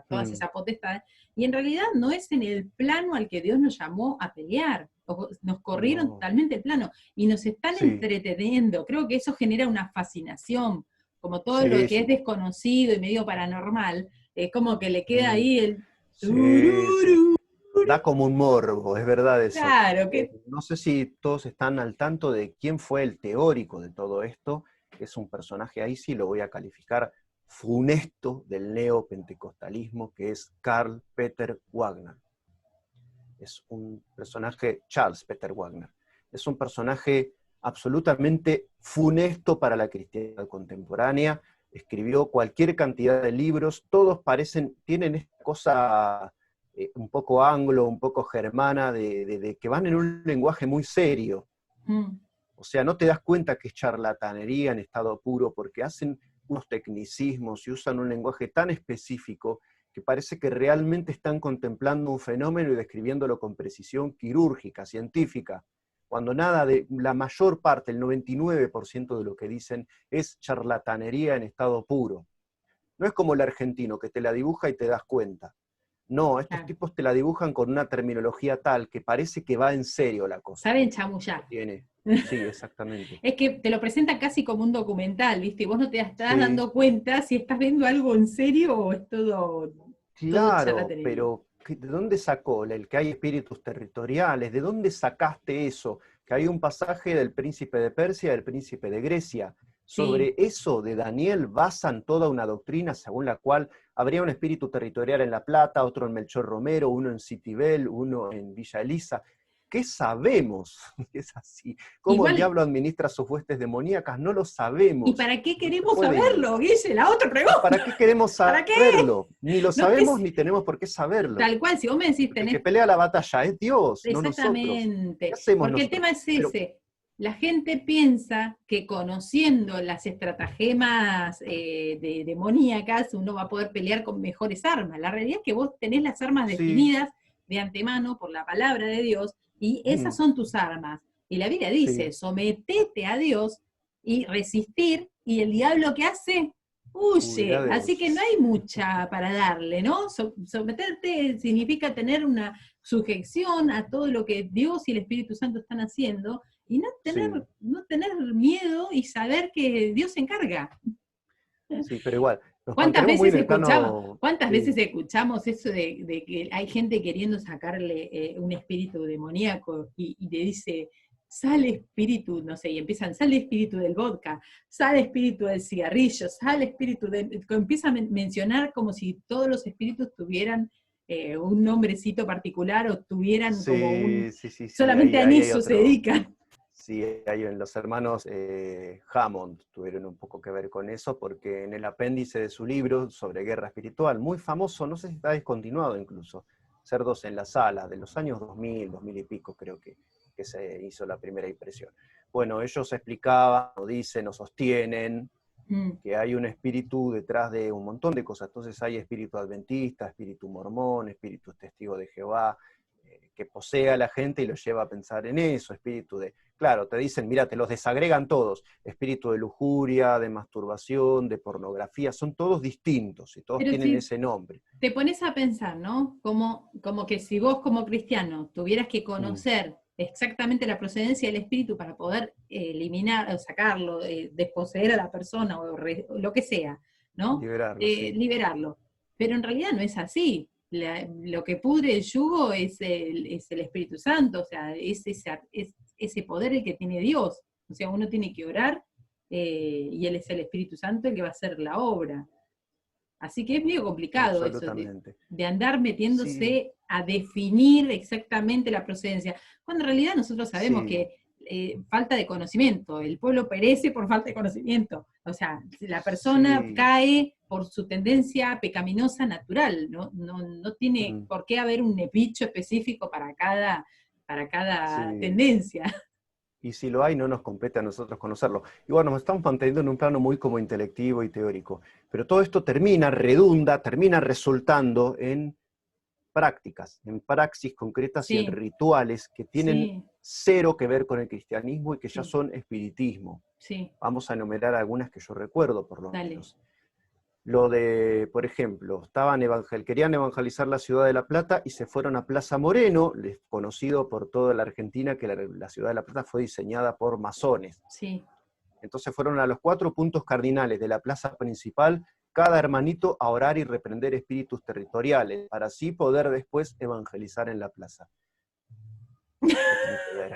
todas Mm, esas potestades, y en realidad no es en el plano al que Dios nos llamó a pelear, nos corrieron no, totalmente el plano y nos están sí, entreteniendo. Creo que eso genera una fascinación, como todo lo sí, que es sí. desconocido y medio paranormal, es como que le queda Mm, ahí el sí, sí. tururú. Da como un morbo, es verdad eso. Claro, que No sé si todos están al tanto de quién fue el teórico de todo esto. Es un personaje, ahí sí lo voy a calificar, funesto del neopentecostalismo, que es Karl Peter Wagner. Es un personaje, Charles Peter Wagner, es un personaje absolutamente funesto para la cristiandad contemporánea, escribió cualquier cantidad de libros, todos tienen esta cosa un poco anglo, un poco germana, de que van en un lenguaje muy serio. mm, O sea, no te das cuenta que es charlatanería en estado puro, porque hacen unos tecnicismos y usan un lenguaje tan específico que parece que realmente están contemplando un fenómeno y describiéndolo con precisión quirúrgica, científica, cuando nada de la mayor parte, el 99% de lo que dicen es charlatanería en estado puro. No es como el argentino que te la dibuja y te das cuenta. No, estos claro. tipos te la dibujan con una terminología tal que parece que va en serio la cosa. Saben No chamullar. tiene. Sí, exactamente. Es que te lo presentan casi como un documental, ¿viste? Y vos no te estás Sí, dando cuenta si estás viendo algo en serio o es todo claro, charlatanería. pero ¿de dónde sacó el que hay espíritus territoriales? ¿De dónde sacaste eso? Que hay un pasaje del príncipe de Persia y del príncipe de Grecia. Sí, Sobre eso de Daniel basan toda una doctrina según la cual habría un espíritu territorial en La Plata, otro en Melchor Romero, uno en Citibel, uno en Villa Elisa. ¿Qué sabemos? Es así. ¿Cómo el igual, diablo administra sus huestes demoníacas? No lo ¿y sabemos. para qué No se queremos puede saberlo, inventar. Guille? La otra ¿Y pregunta, para qué queremos ¿para qué? saberlo? Ni lo No es que sabemos ni tenemos por qué saberlo. tal cual, si vos me decís Porque el que tenés pelea la batalla es Dios, no nosotros. ¿Qué exactamente, hacemos porque el nosotros? tema es Pero ese. la gente piensa que conociendo las estratagemas demoníacas uno va a poder pelear con mejores armas. La realidad es que vos tenés las armas Sí, definidas de antemano por la palabra de Dios y esas mm, son tus armas. Y la Biblia dice, sí, sometete a Dios y resistir, y el diablo ¿qué hace? huirá Huye. de Así vos. que no hay mucha para darle, ¿no? Someterte significa tener una sujeción a todo lo que Dios y el Espíritu Santo están haciendo, y Sí, no tener miedo y saber que Dios se encarga. sí, pero igual, nos mantenemos muy en el plano, ¿Cuántas sí, veces escuchamos eso de que hay gente queriendo sacarle un espíritu demoníaco y le dice, sale espíritu, no sé, y empiezan, sale espíritu del vodka, sale espíritu del cigarrillo, sale espíritu de... Empieza a mencionar como si todos los espíritus tuvieran un nombrecito particular o tuvieran como un... sí, sí, sí, sí, Solamente a ahí hay eso se otro, dedican. sí, hay en los hermanos Hammond tuvieron un poco que ver con eso, porque en el apéndice de su libro sobre guerra espiritual, muy famoso, no sé si está descontinuado incluso, Cerdos en la Sala, de los años 2000, 2000 y pico creo que se hizo la primera impresión. Bueno, ellos explicaban, o dicen, o sostienen Mm. que hay un espíritu detrás de un montón de cosas. Entonces hay espíritu adventista, espíritu mormón, espíritu testigo de Jehová, que posee a la gente y lo lleva a pensar en eso, espíritu de... Claro, te dicen, mira, te los desagregan todos, espíritu de lujuria, de masturbación, de pornografía, son todos distintos y todos Pero tienen si ese nombre. te pones a pensar, ¿no? Como que si vos como cristiano tuvieras que Mm, conocer exactamente la procedencia del espíritu para poder eliminar o sacarlo, desposeer a la persona o lo que sea, ¿no? liberarlo, sí. Liberarlo. Pero en realidad no es así. Lo que pudre el yugo es el Espíritu Santo, o sea, es ese poder el que tiene Dios. O sea, uno tiene que orar y Él es el Espíritu Santo el que va a hacer la obra. Así que es medio complicado eso Absolutamente. de andar Sí, metiéndose a definir exactamente la procedencia, cuando en realidad nosotros sabemos sí, que falta de conocimiento, el pueblo perece por falta de conocimiento, o sea, la persona sí. cae por su tendencia pecaminosa natural, no tiene Mm, por qué haber un bicho específico para cada sí. tendencia. Y si lo hay, no nos compete a nosotros conocerlo. Y bueno, nos estamos manteniendo en un plano muy como intelectivo y teórico. Pero todo esto redunda, termina resultando en prácticas, en praxis concretas y en Sí, rituales que tienen sí, cero que ver con el cristianismo y que ya sí, son espiritismo. sí, Vamos a enumerar algunas que yo recuerdo, por lo dale. menos. Lo de, por ejemplo, querían evangelizar la ciudad de La Plata y se fueron a Plaza Moreno, conocido por toda la Argentina que la ciudad de La Plata fue diseñada por masones. Sí. Entonces fueron a los 4 puntos cardinales de la plaza principal, cada hermanito a orar y reprender espíritus territoriales, para así poder después evangelizar en la plaza. ¿Qué tiene que ver?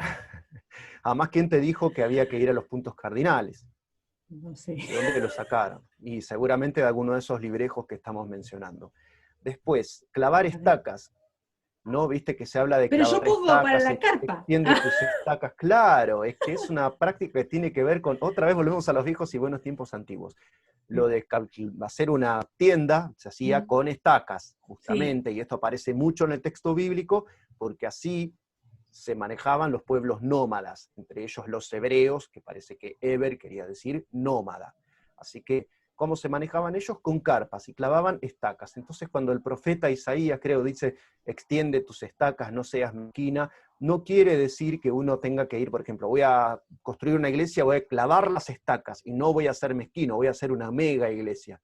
Además, ¿quién te dijo que había que ir a los puntos cardinales? No sé. ¿De dónde lo sacaron? Y seguramente de alguno de esos librejos que estamos mencionando. Después, clavar A ver. estacas. ¿No? Viste que se habla de Pero yo clavar pongo para estacas, la carpa. extiende tus estacas. Claro, es que es una práctica que tiene que ver con, otra vez volvemos a los viejos y buenos tiempos antiguos. Lo de hacer una tienda se hacía con estacas, Sí, justamente, y esto aparece mucho en el texto bíblico, porque así se manejaban los pueblos nómadas, entre ellos los hebreos, que parece que Eber quería decir nómada. Así que, ¿cómo se manejaban ellos? Con carpas y clavaban estacas. Entonces, cuando el profeta Isaías, creo, dice, extiende tus estacas, no seas mezquina, no quiere decir que uno tenga que ir, por ejemplo, voy a construir una iglesia, voy a clavar las estacas y no voy a ser mezquino, voy a hacer una mega iglesia.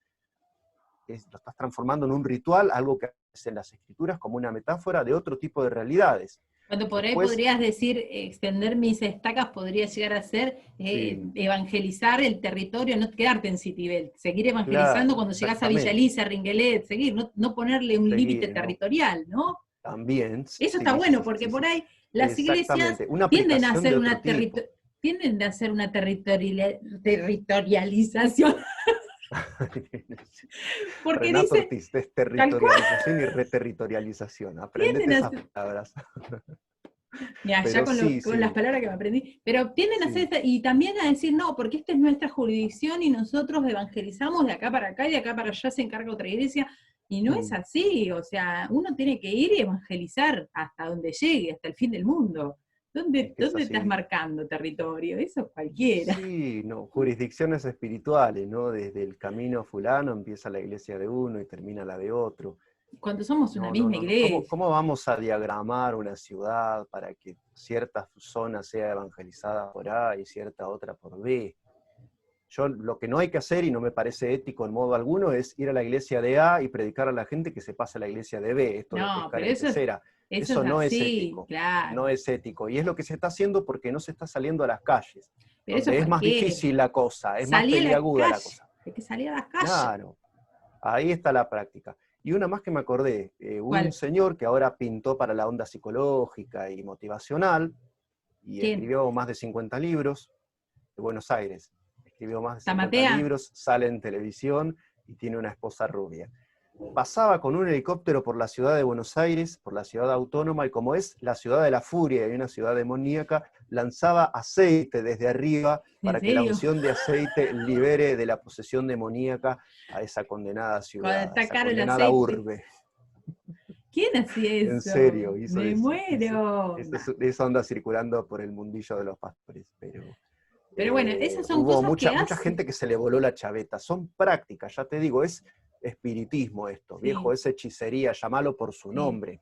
Lo estás transformando en un ritual, algo que hace en las escrituras como una metáfora de otro tipo de realidades. cuando por ahí Después, podrías decir, extender mis estacas podría llegar a ser sí, evangelizar el territorio, no quedarte en Citibel, seguir evangelizando claro, cuando llegás a Villa exactamente. Elisa, Ringuelet, seguir, no ponerle un límite Seguir, ¿no? territorial, ¿no? También, Eso está sí, sí, bueno, sí, porque sí, por sí. ahí las iglesias Exactamente, una tienden a aplicación hacer de otro tipo. tienden a hacer una territorialización, porque Renato dicen, Ortiz, tal cual, desterritorialización y reterritorialización. Aprendete tienden a esas hacer, palabras. mira, ya Pero sí, con las sí, palabras que me aprendí, pero tienden a hacer, sí. y también a decir, no, porque esta es nuestra jurisdicción y nosotros evangelizamos de acá para acá y de acá para allá se encarga otra iglesia, y no es Mm, así, o sea, uno tiene que ir y evangelizar hasta donde llegue, hasta el fin del mundo. ¿Dónde, Es que es dónde estás así. marcando territorio? Eso es cualquiera. Sí, no, jurisdicciones espirituales, ¿no? Desde el camino fulano empieza la iglesia de uno y termina la de otro. Cuando somos una No, no, misma no, no. ¿Cómo, iglesia. cómo vamos a diagramar una ciudad para que cierta zona sea evangelizada por A y cierta otra por B? Yo lo que no hay que hacer, y no me parece ético en modo alguno, es ir a la iglesia de A y predicar a la gente que se pase a la iglesia de B, esto de No, pescar pero en pecera. eso es Eso no es así, ético, no claro. es ético. Y es lo que se está haciendo porque no se está saliendo a las calles, Pero eso es donde es más cualquiera. difícil la cosa, es más Salí a la peliaguda la calle. cosa. Hay que salir a la calle. Claro, ahí está la práctica. Y una más que me acordé, un ¿Cuál? señor que ahora pintó para la onda psicológica y motivacional, y ¿Quién? escribió más de 50 libros, de Buenos Aires. Escribió más de 50 ¿Tamatea? libros, sale en televisión y tiene una esposa rubia. Pasaba con un helicóptero por la ciudad de Buenos Aires, por la ciudad autónoma, y como es la ciudad de la furia y una ciudad demoníaca, lanzaba aceite desde arriba ¿En para que la serio? unción de aceite libere de la posesión demoníaca a esa condenada Cuando ciudad, a está esa caro el condenada aceite. urbe. ¿Quién hacía En eso? serio, hizo Me eso. muero. Eso, Nah. eso anda circulando por el mundillo de los pastores, pero Pero bueno, esas son hubo cosas mucha, que mucha hace. gente que se le voló la chaveta. Son prácticas, ya te digo, es espiritismo esto, viejo, Sí, es hechicería, llamalo por su sí, nombre.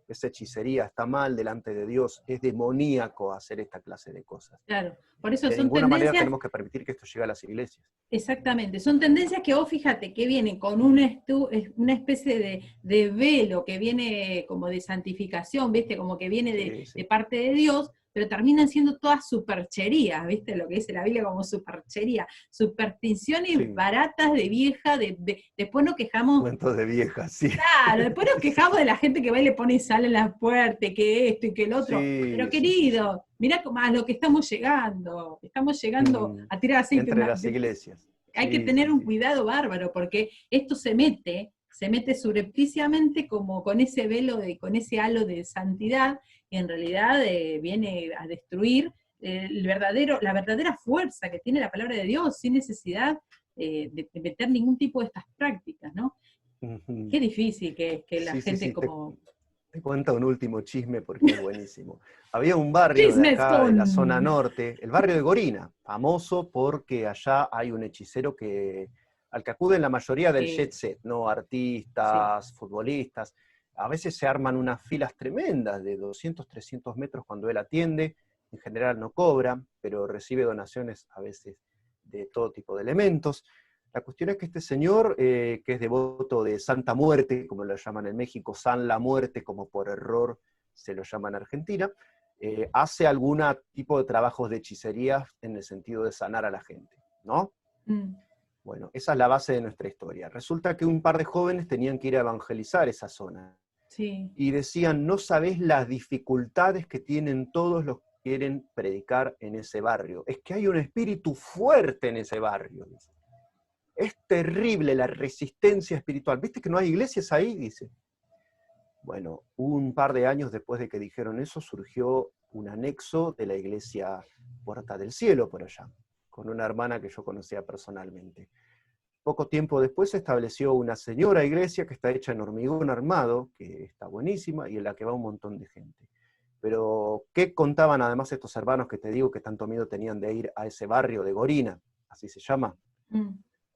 Es hechicería, está mal delante de Dios, es demoníaco hacer esta clase de cosas. claro. Por eso De son ninguna manera tendencias. tenemos que permitir que esto llegue a las iglesias. Exactamente, son tendencias que vos fíjate que vienen con una especie de velo que viene como de santificación, ¿viste? Como que viene Sí, de sí. parte de Dios, pero terminan siendo todas supercherías, ¿viste? Lo que dice la Biblia como superchería, supersticiones Sí, baratas de vieja, después nos quejamos. cuentos de viejas, sí. Claro, después nos quejamos de la gente que va y le pone sal en la puerta, que esto y que el otro. Pero Sí, sí, sí, sí. querido, mirá a lo que estamos llegando. Estamos llegando Mm, a tirar aceite. entre las iglesias. Hay que Sí, tener sí, un sí. cuidado bárbaro, porque esto se mete subrepticiamente como con ese velo, con ese halo de santidad, y en realidad viene a destruir la verdadera fuerza que tiene la palabra de Dios, sin necesidad de meter ningún tipo de estas prácticas, ¿no? Ujú. Qué difícil que es que la Sí, sí, gente sí. como... Te cuento un último chisme porque es buenísimo. Había un barrio de Chismes acá, de la zona con... norte, el barrio de Gorina, famoso porque allá hay un hechicero al que acuden la mayoría del jet Sí, set, ¿no? sí, Artistas, futbolistas. A veces se arman unas filas tremendas de 200, 300 metros cuando él atiende. En general no cobra, pero recibe donaciones a veces de todo tipo de elementos. La cuestión es que este señor, que es devoto de Santa Muerte, como lo llaman en México, San la Muerte, como por error se lo llama en Argentina, hace algún tipo de trabajos de hechicería en el sentido de sanar a la gente, ¿no? mm, Bueno, esa es la base de nuestra historia. Resulta que un par de jóvenes tenían que ir a evangelizar esa zona sí, y decían, no sabés las dificultades que tienen todos los que quieren predicar en ese barrio. Es que hay un espíritu fuerte en ese barrio. Es terrible la resistencia espiritual. ¿Viste que no hay iglesias ahí? Dice. Bueno, un par de años después de que dijeron eso, surgió un anexo de la iglesia Puerta del Cielo por allá, con una hermana que yo conocía personalmente. Poco tiempo después se estableció una señora iglesia que está hecha en hormigón armado, que está buenísima y en la que va un montón de gente. Pero, ¿qué contaban además estos hermanos que te digo que tanto miedo tenían de ir a ese barrio de Gorina, así se llama? mm,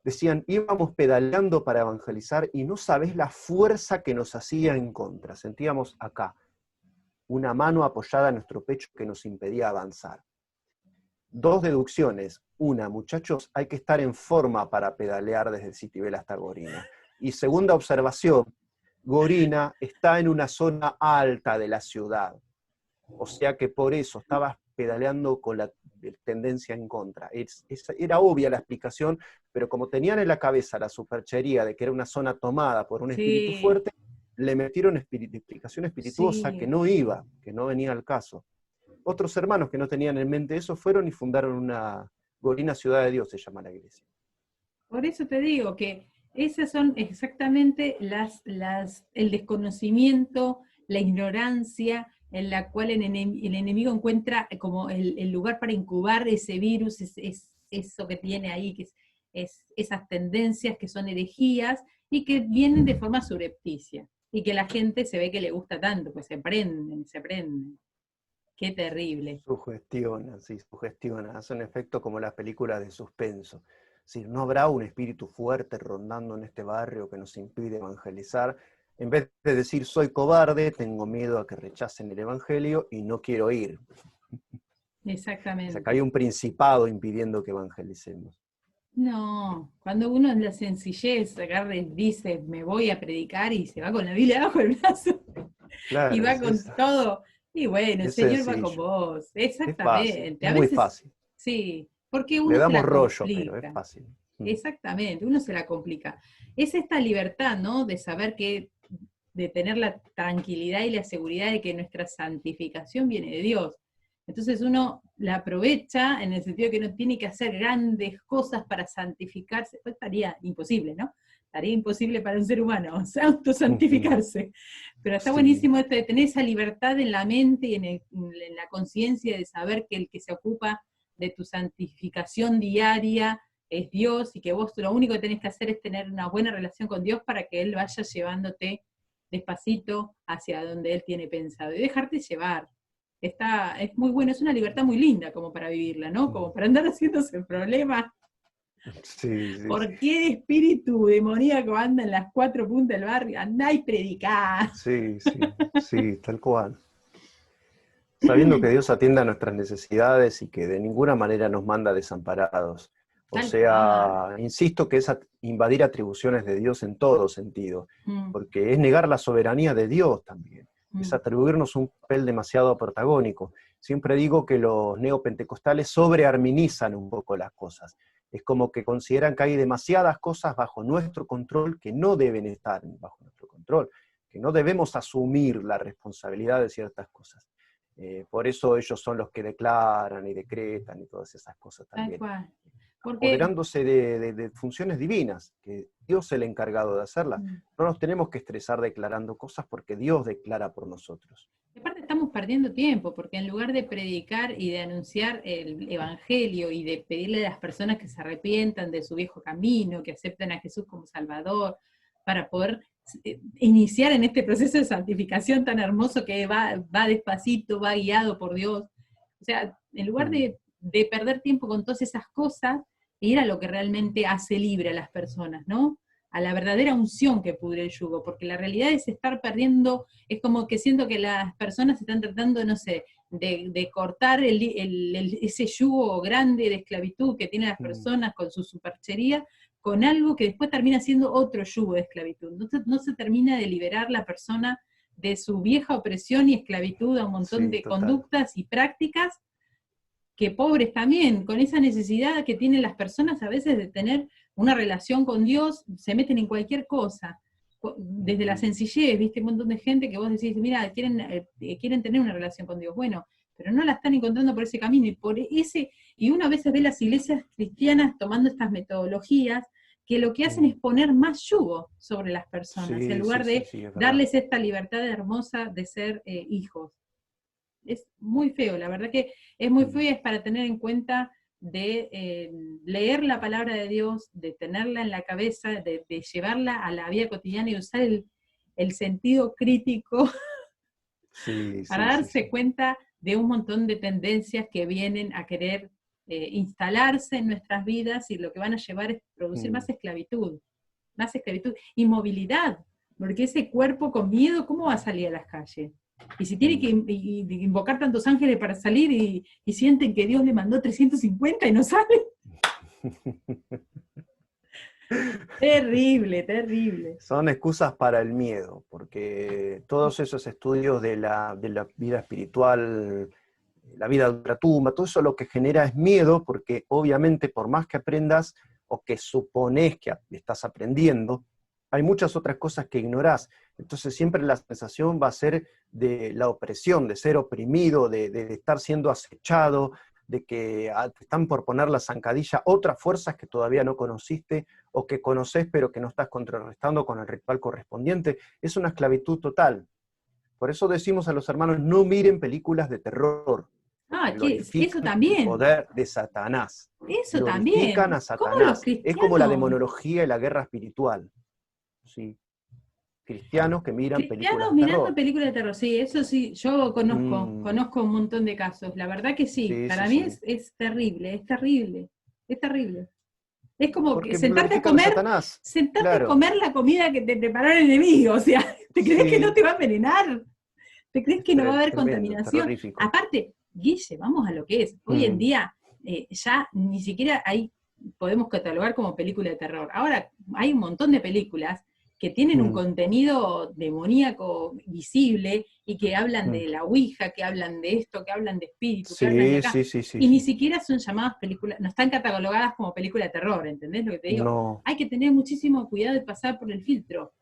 Decían, íbamos pedaleando para evangelizar y no sabés la fuerza que nos hacía en contra. Sentíamos acá una mano apoyada en nuestro pecho que nos impedía avanzar. Dos deducciones. Una, muchachos, hay que estar en forma para pedalear desde Citibel hasta Gorina. Y segunda observación, Gorina está en una zona alta de la ciudad. O sea que por eso estabas pedaleando con la tendencia en contra. Era obvia la explicación, pero como tenían en la cabeza la superchería de que era una zona tomada por un espíritu sí, fuerte, le metieron explicación espirituosa que sí. no iba, que no venía al caso. Otros hermanos que no tenían en mente eso fueron y fundaron una Gorina Ciudad de Dios, se llama la iglesia. Por eso te digo que esas son exactamente el desconocimiento, la ignorancia en la cual el enemigo encuentra como el lugar para incubar ese virus, eso que tiene ahí, que es esas tendencias que son herejías y que vienen de forma surrepticia y que la gente se ve que le gusta tanto, pues se prenden, se prenden. Qué terrible. Sugestiona, sí, sugestiona. Hace un efecto como las películas de suspenso. Si no habrá un espíritu fuerte rondando en este barrio que nos impide evangelizar, en vez de decir soy cobarde, tengo miedo a que rechacen el evangelio y no quiero ir. O sea, que hay Exactamente. un principado impidiendo que evangelicemos. No, cuando uno en la sencillez agarra y dice, me voy a predicar y se va con la Biblia bajo el brazo y Claro, va con todo, y bueno, el es Señor va con sencillo, vos. es fácil, Exactamente. es A muy veces, fácil. sí, porque Le uno se damos la rollo, pero es complica. fácil. Mm. Exactamente, uno se la complica. Es esta libertad, ¿no? De saber que, de tener la tranquilidad y la seguridad de que nuestra santificación viene de Dios. Entonces uno la aprovecha en el sentido de que no tiene que hacer grandes cosas para santificarse, pues estaría imposible, ¿no? Estaría imposible para un ser humano, o sea, Ujú. autosantificarse. Pero está Sí, buenísimo esto de tener esa libertad en la mente y en la conciencia de saber que el que se ocupa de tu santificación diaria es Dios y que vos lo único que tenés que hacer es tener una buena relación con Dios para que Él vaya llevándote despacito hacia donde Él tiene pensado y dejarte llevar. Es muy bueno, es una libertad muy linda como para vivirla, ¿no? Como para andar haciéndose problemas. sí, sí, sí. ¿Por qué espíritu demoníaco anda en las cuatro puntas del barrio? Andá y predicá. Sí, sí, sí, tal cual. Sabiendo que Dios atiende a nuestras necesidades y que de ninguna manera nos manda desamparados. O Tal cual. sea, insisto que es invadir atribuciones de Dios en todo sentido, Mm, porque es negar la soberanía de Dios también, es mm, atribuirnos un papel demasiado protagónico. Siempre digo que los neopentecostales sobrearminizan un poco las cosas. Es como que consideran que hay demasiadas cosas bajo nuestro control que no deben estar bajo nuestro control, que no debemos asumir la responsabilidad de ciertas cosas. Por eso ellos son los que declaran y decretan y todas esas cosas tal también, cual. Porque apoderándose de funciones divinas, que Dios es el encargado de hacerlas. mm, No nos tenemos que estresar declarando cosas porque Dios declara por nosotros. y aparte estamos perdiendo tiempo, porque en lugar de predicar y de anunciar el evangelio y de pedirle a las personas que se arrepientan de su viejo camino, que acepten a Jesús como Salvador, para poder iniciar en este proceso de santificación tan hermoso que va despacito, va guiado por Dios. O sea, en lugar Mm. de perder tiempo con todas esas cosas, ir a lo que realmente hace libre a las personas, ¿no? A la verdadera unción que pudre el yugo, porque la realidad es estar perdiendo, es como que siento que las personas están tratando, no sé, de cortar ese yugo grande de esclavitud que tienen las Mm. personas con su superchería, con algo que después termina siendo otro yugo de esclavitud. No se termina de liberar la persona de su vieja opresión y esclavitud a un montón Sí, de total. conductas y prácticas que pobres también, con esa necesidad que tienen las personas a veces de tener una relación con Dios, se meten en cualquier cosa. Desde la Ujú. sencillez, viste, un montón de gente que vos decís, mira, quieren tener una relación con Dios. Bueno, pero no la están encontrando por ese camino. Y uno a veces ve las iglesias cristianas tomando estas metodologías que lo que hacen Mm. es poner más yugo sobre las personas, en Sí, sí, lugar sí, de sí, es verdad. darles esta libertad hermosa de ser hijos. Es muy feo, la verdad que es muy feo Mm. y es para tener en cuenta de leer la palabra de Dios, de tenerla en la cabeza, de llevarla a la vida cotidiana y usar el sentido crítico Sí, para sí, sí, darse sí. cuenta de un montón de tendencias que vienen a querer instalarse en nuestras vidas y lo que van a llevar es producir Mm. más esclavitud, inmovilidad, porque ese cuerpo con miedo, ¿cómo va a salir a las calles? Y si tiene que Mm. invocar tantos ángeles para salir y sienten que Dios le mandó 350 y no sale. Terrible, terrible. Son excusas para el miedo, porque todos esos estudios de la vida espiritual, la vida de ultratumba, todo eso lo que genera es miedo, porque obviamente por más que aprendas o que supones que estás aprendiendo, hay muchas otras cosas que ignorás. Entonces siempre la sensación va a ser de la opresión, de ser oprimido, de estar siendo acechado, de que te están por poner la zancadilla otras fuerzas que todavía no conociste o que conoces pero que no estás contrarrestando con el ritual correspondiente. Es una esclavitud total. Por eso decimos a los hermanos, no miren películas de terror, porque Ah, eso glorifican el también, poder de Satanás. eso Glorifican también. a ¿Cómo los Satanás. Es como la cristianos? demonología y la guerra espiritual. ¿Sí? cristianos que miran películas Cristianos de mirando terror. películas de terror, sí, eso sí, yo Mm, conozco un montón de casos. La verdad que sí, sí, sí, para mí sí. es terrible, es terrible, es terrible. Es como que Porque glorifican a Satanás, sentarte a claro. comer la comida que te preparó el enemigo, o sea, ¿te crees que no Sí, te va a envenenar? ¿Te crees es que no va a haber tremendo, contaminación? terrorífico. Aparte, Guille, vamos a lo que es. Hoy en Mm, día ya ni siquiera hay, podemos catalogar como película de terror. Ahora hay un montón de películas que tienen un mm, contenido demoníaco visible y que hablan mm. de la ouija, que hablan de esto, que hablan de espíritu, que hablan de Sí, acá. sí, sí, sí, Y ni sí. siquiera son llamadas películas, no están catalogadas como película de terror, ¿entendés lo que te digo? No. Hay que tener muchísimo cuidado de pasar por el filtro.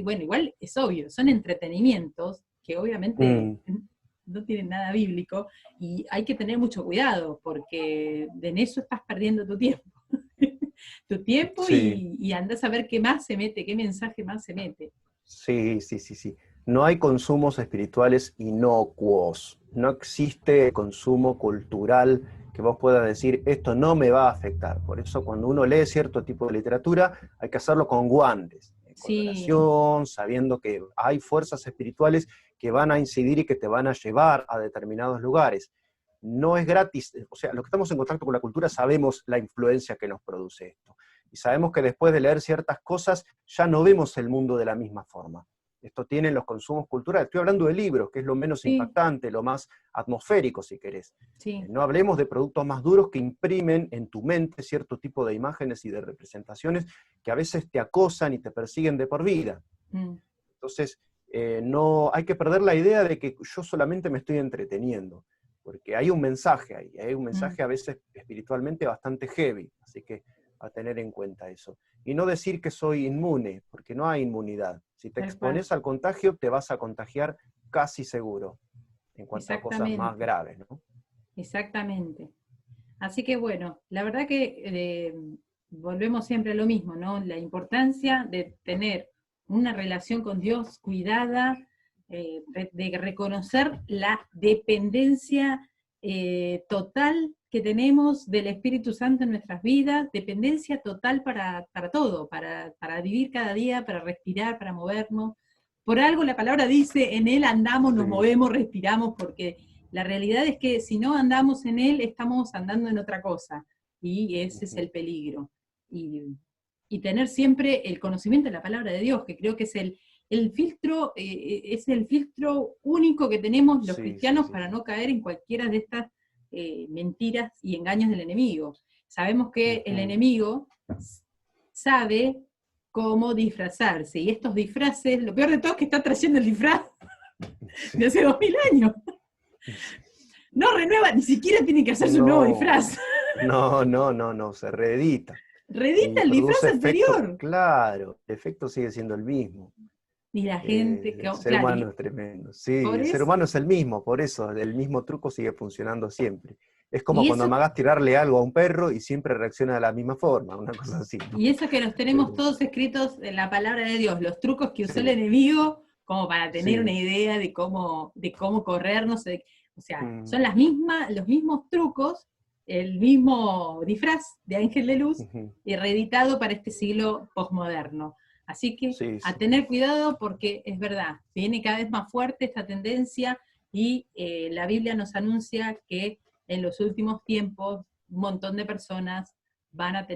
Bueno, igual es obvio, son entretenimientos que obviamente Mm, no tienen nada bíblico y hay que tener mucho cuidado porque en eso estás perdiendo tu tiempo. Tu tiempo sí, y andás a ver qué más se mete, qué mensaje más se mete. sí, sí, sí, sí. No hay consumos espirituales inocuos. No existe consumo cultural que vos puedas decir, esto no me va a afectar. Por eso cuando uno lee cierto tipo de literatura, hay que hacerlo con guantes, con Sí, oración, sabiendo que hay fuerzas espirituales que van a incidir y que te van a llevar a determinados lugares. No es gratis, o sea, los que estamos en contacto con la cultura sabemos la influencia que nos produce esto. Y sabemos que después de leer ciertas cosas ya no vemos el mundo de la misma forma. Esto tienen los consumos culturales. Estoy hablando de libros, que es lo menos sí, impactante, lo más atmosférico, si querés. sí, No hablemos de productos más duros que imprimen en tu mente cierto tipo de imágenes y de representaciones que a veces te acosan y te persiguen de por vida. mm, Entonces, no hay que perder la idea de que yo solamente me estoy entreteniendo, porque hay un mensaje ahí, hay un mm, mensaje a veces espiritualmente bastante heavy, así que a tener en cuenta eso. Y no decir que soy inmune, porque no hay inmunidad. Si te tal cual, expones al contagio, te vas a contagiar casi seguro, en cuanto a cosas más exactamente, graves, ¿no? exactamente. Así que bueno, la verdad que volvemos siempre a lo mismo, ¿no? La importancia de tener una relación con Dios cuidada, de reconocer la dependencia total que tenemos del Espíritu Santo en nuestras vidas, dependencia total para todo, para vivir cada día, para respirar, para movernos. Por algo la palabra dice, en Él andamos, nos Sí. movemos, respiramos, porque la realidad es que si no andamos en Él, estamos andando en otra cosa, y ese es Ujú. el peligro. Y tener siempre el conocimiento de la palabra de Dios, que creo que es el filtro único que tenemos los Sí, sí, cristianos sí, para sí. no caer en cualquiera de estas mentiras y engaños del enemigo. Sabemos que el Ujú. enemigo sabe cómo disfrazarse, y estos disfraces, lo peor de todo es que está trayendo el disfraz Sí, de hace 2000 años. sí. No renueva, ni siquiera tiene que hacerse un nuevo No, disfraz. no, no, no, no, se reedita. Redita Y el disfraz produce efecto, anterior. claro, el efecto sigue siendo el mismo. Y la gente, El ser claro, humano y es tremendo. Sí, por el ser eso, humano es el mismo, por eso el mismo truco sigue funcionando siempre. Es como y cuando eso, amagás tirarle algo a un perro y siempre reacciona de la misma forma, una cosa así, ¿no? y eso que los tenemos Pero, todos escritos en la palabra de Dios, los trucos que usó el sí, enemigo, como para tener una sí. idea de cómo corrernos, o sea, Mm, son los mismos trucos, el mismo disfraz de ángel de luz, ujú. y reeditado para este siglo posmoderno. Así que Sí, a sí. tener cuidado porque es verdad, viene cada vez más fuerte esta tendencia y la Biblia nos anuncia que en los últimos tiempos un montón de personas van a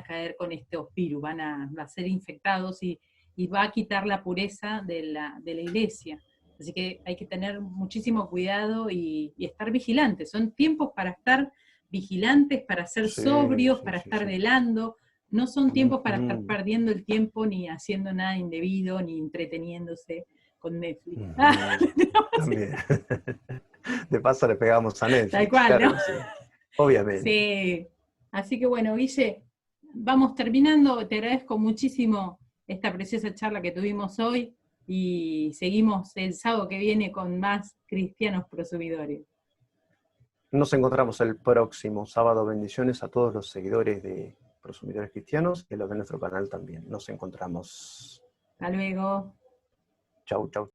caer con estos virus, van a ser infectados y va a quitar la pureza de la iglesia. Así que hay que tener muchísimo cuidado y estar vigilantes. Son tiempos para estar vigilantes, para ser Sí, sobrios, sí, para sí, estar sí. velando. No son tiempos para estar Ujú, perdiendo el tiempo ni haciendo nada indebido, ni entreteniéndose con Netflix. ujú. También. De paso le pegamos a Tal Netflix, cual, claro ¿no? que sí. Obviamente. Sí. Así que bueno, Guille, vamos terminando. Te agradezco muchísimo esta preciosa charla que tuvimos hoy y seguimos el sábado que viene con más cristianos prosumidores. Nos encontramos el próximo sábado. Bendiciones a todos los seguidores de Prosumidores Cristianos y a los de nuestro canal también. Nos encontramos. Hasta luego. Chau, chau.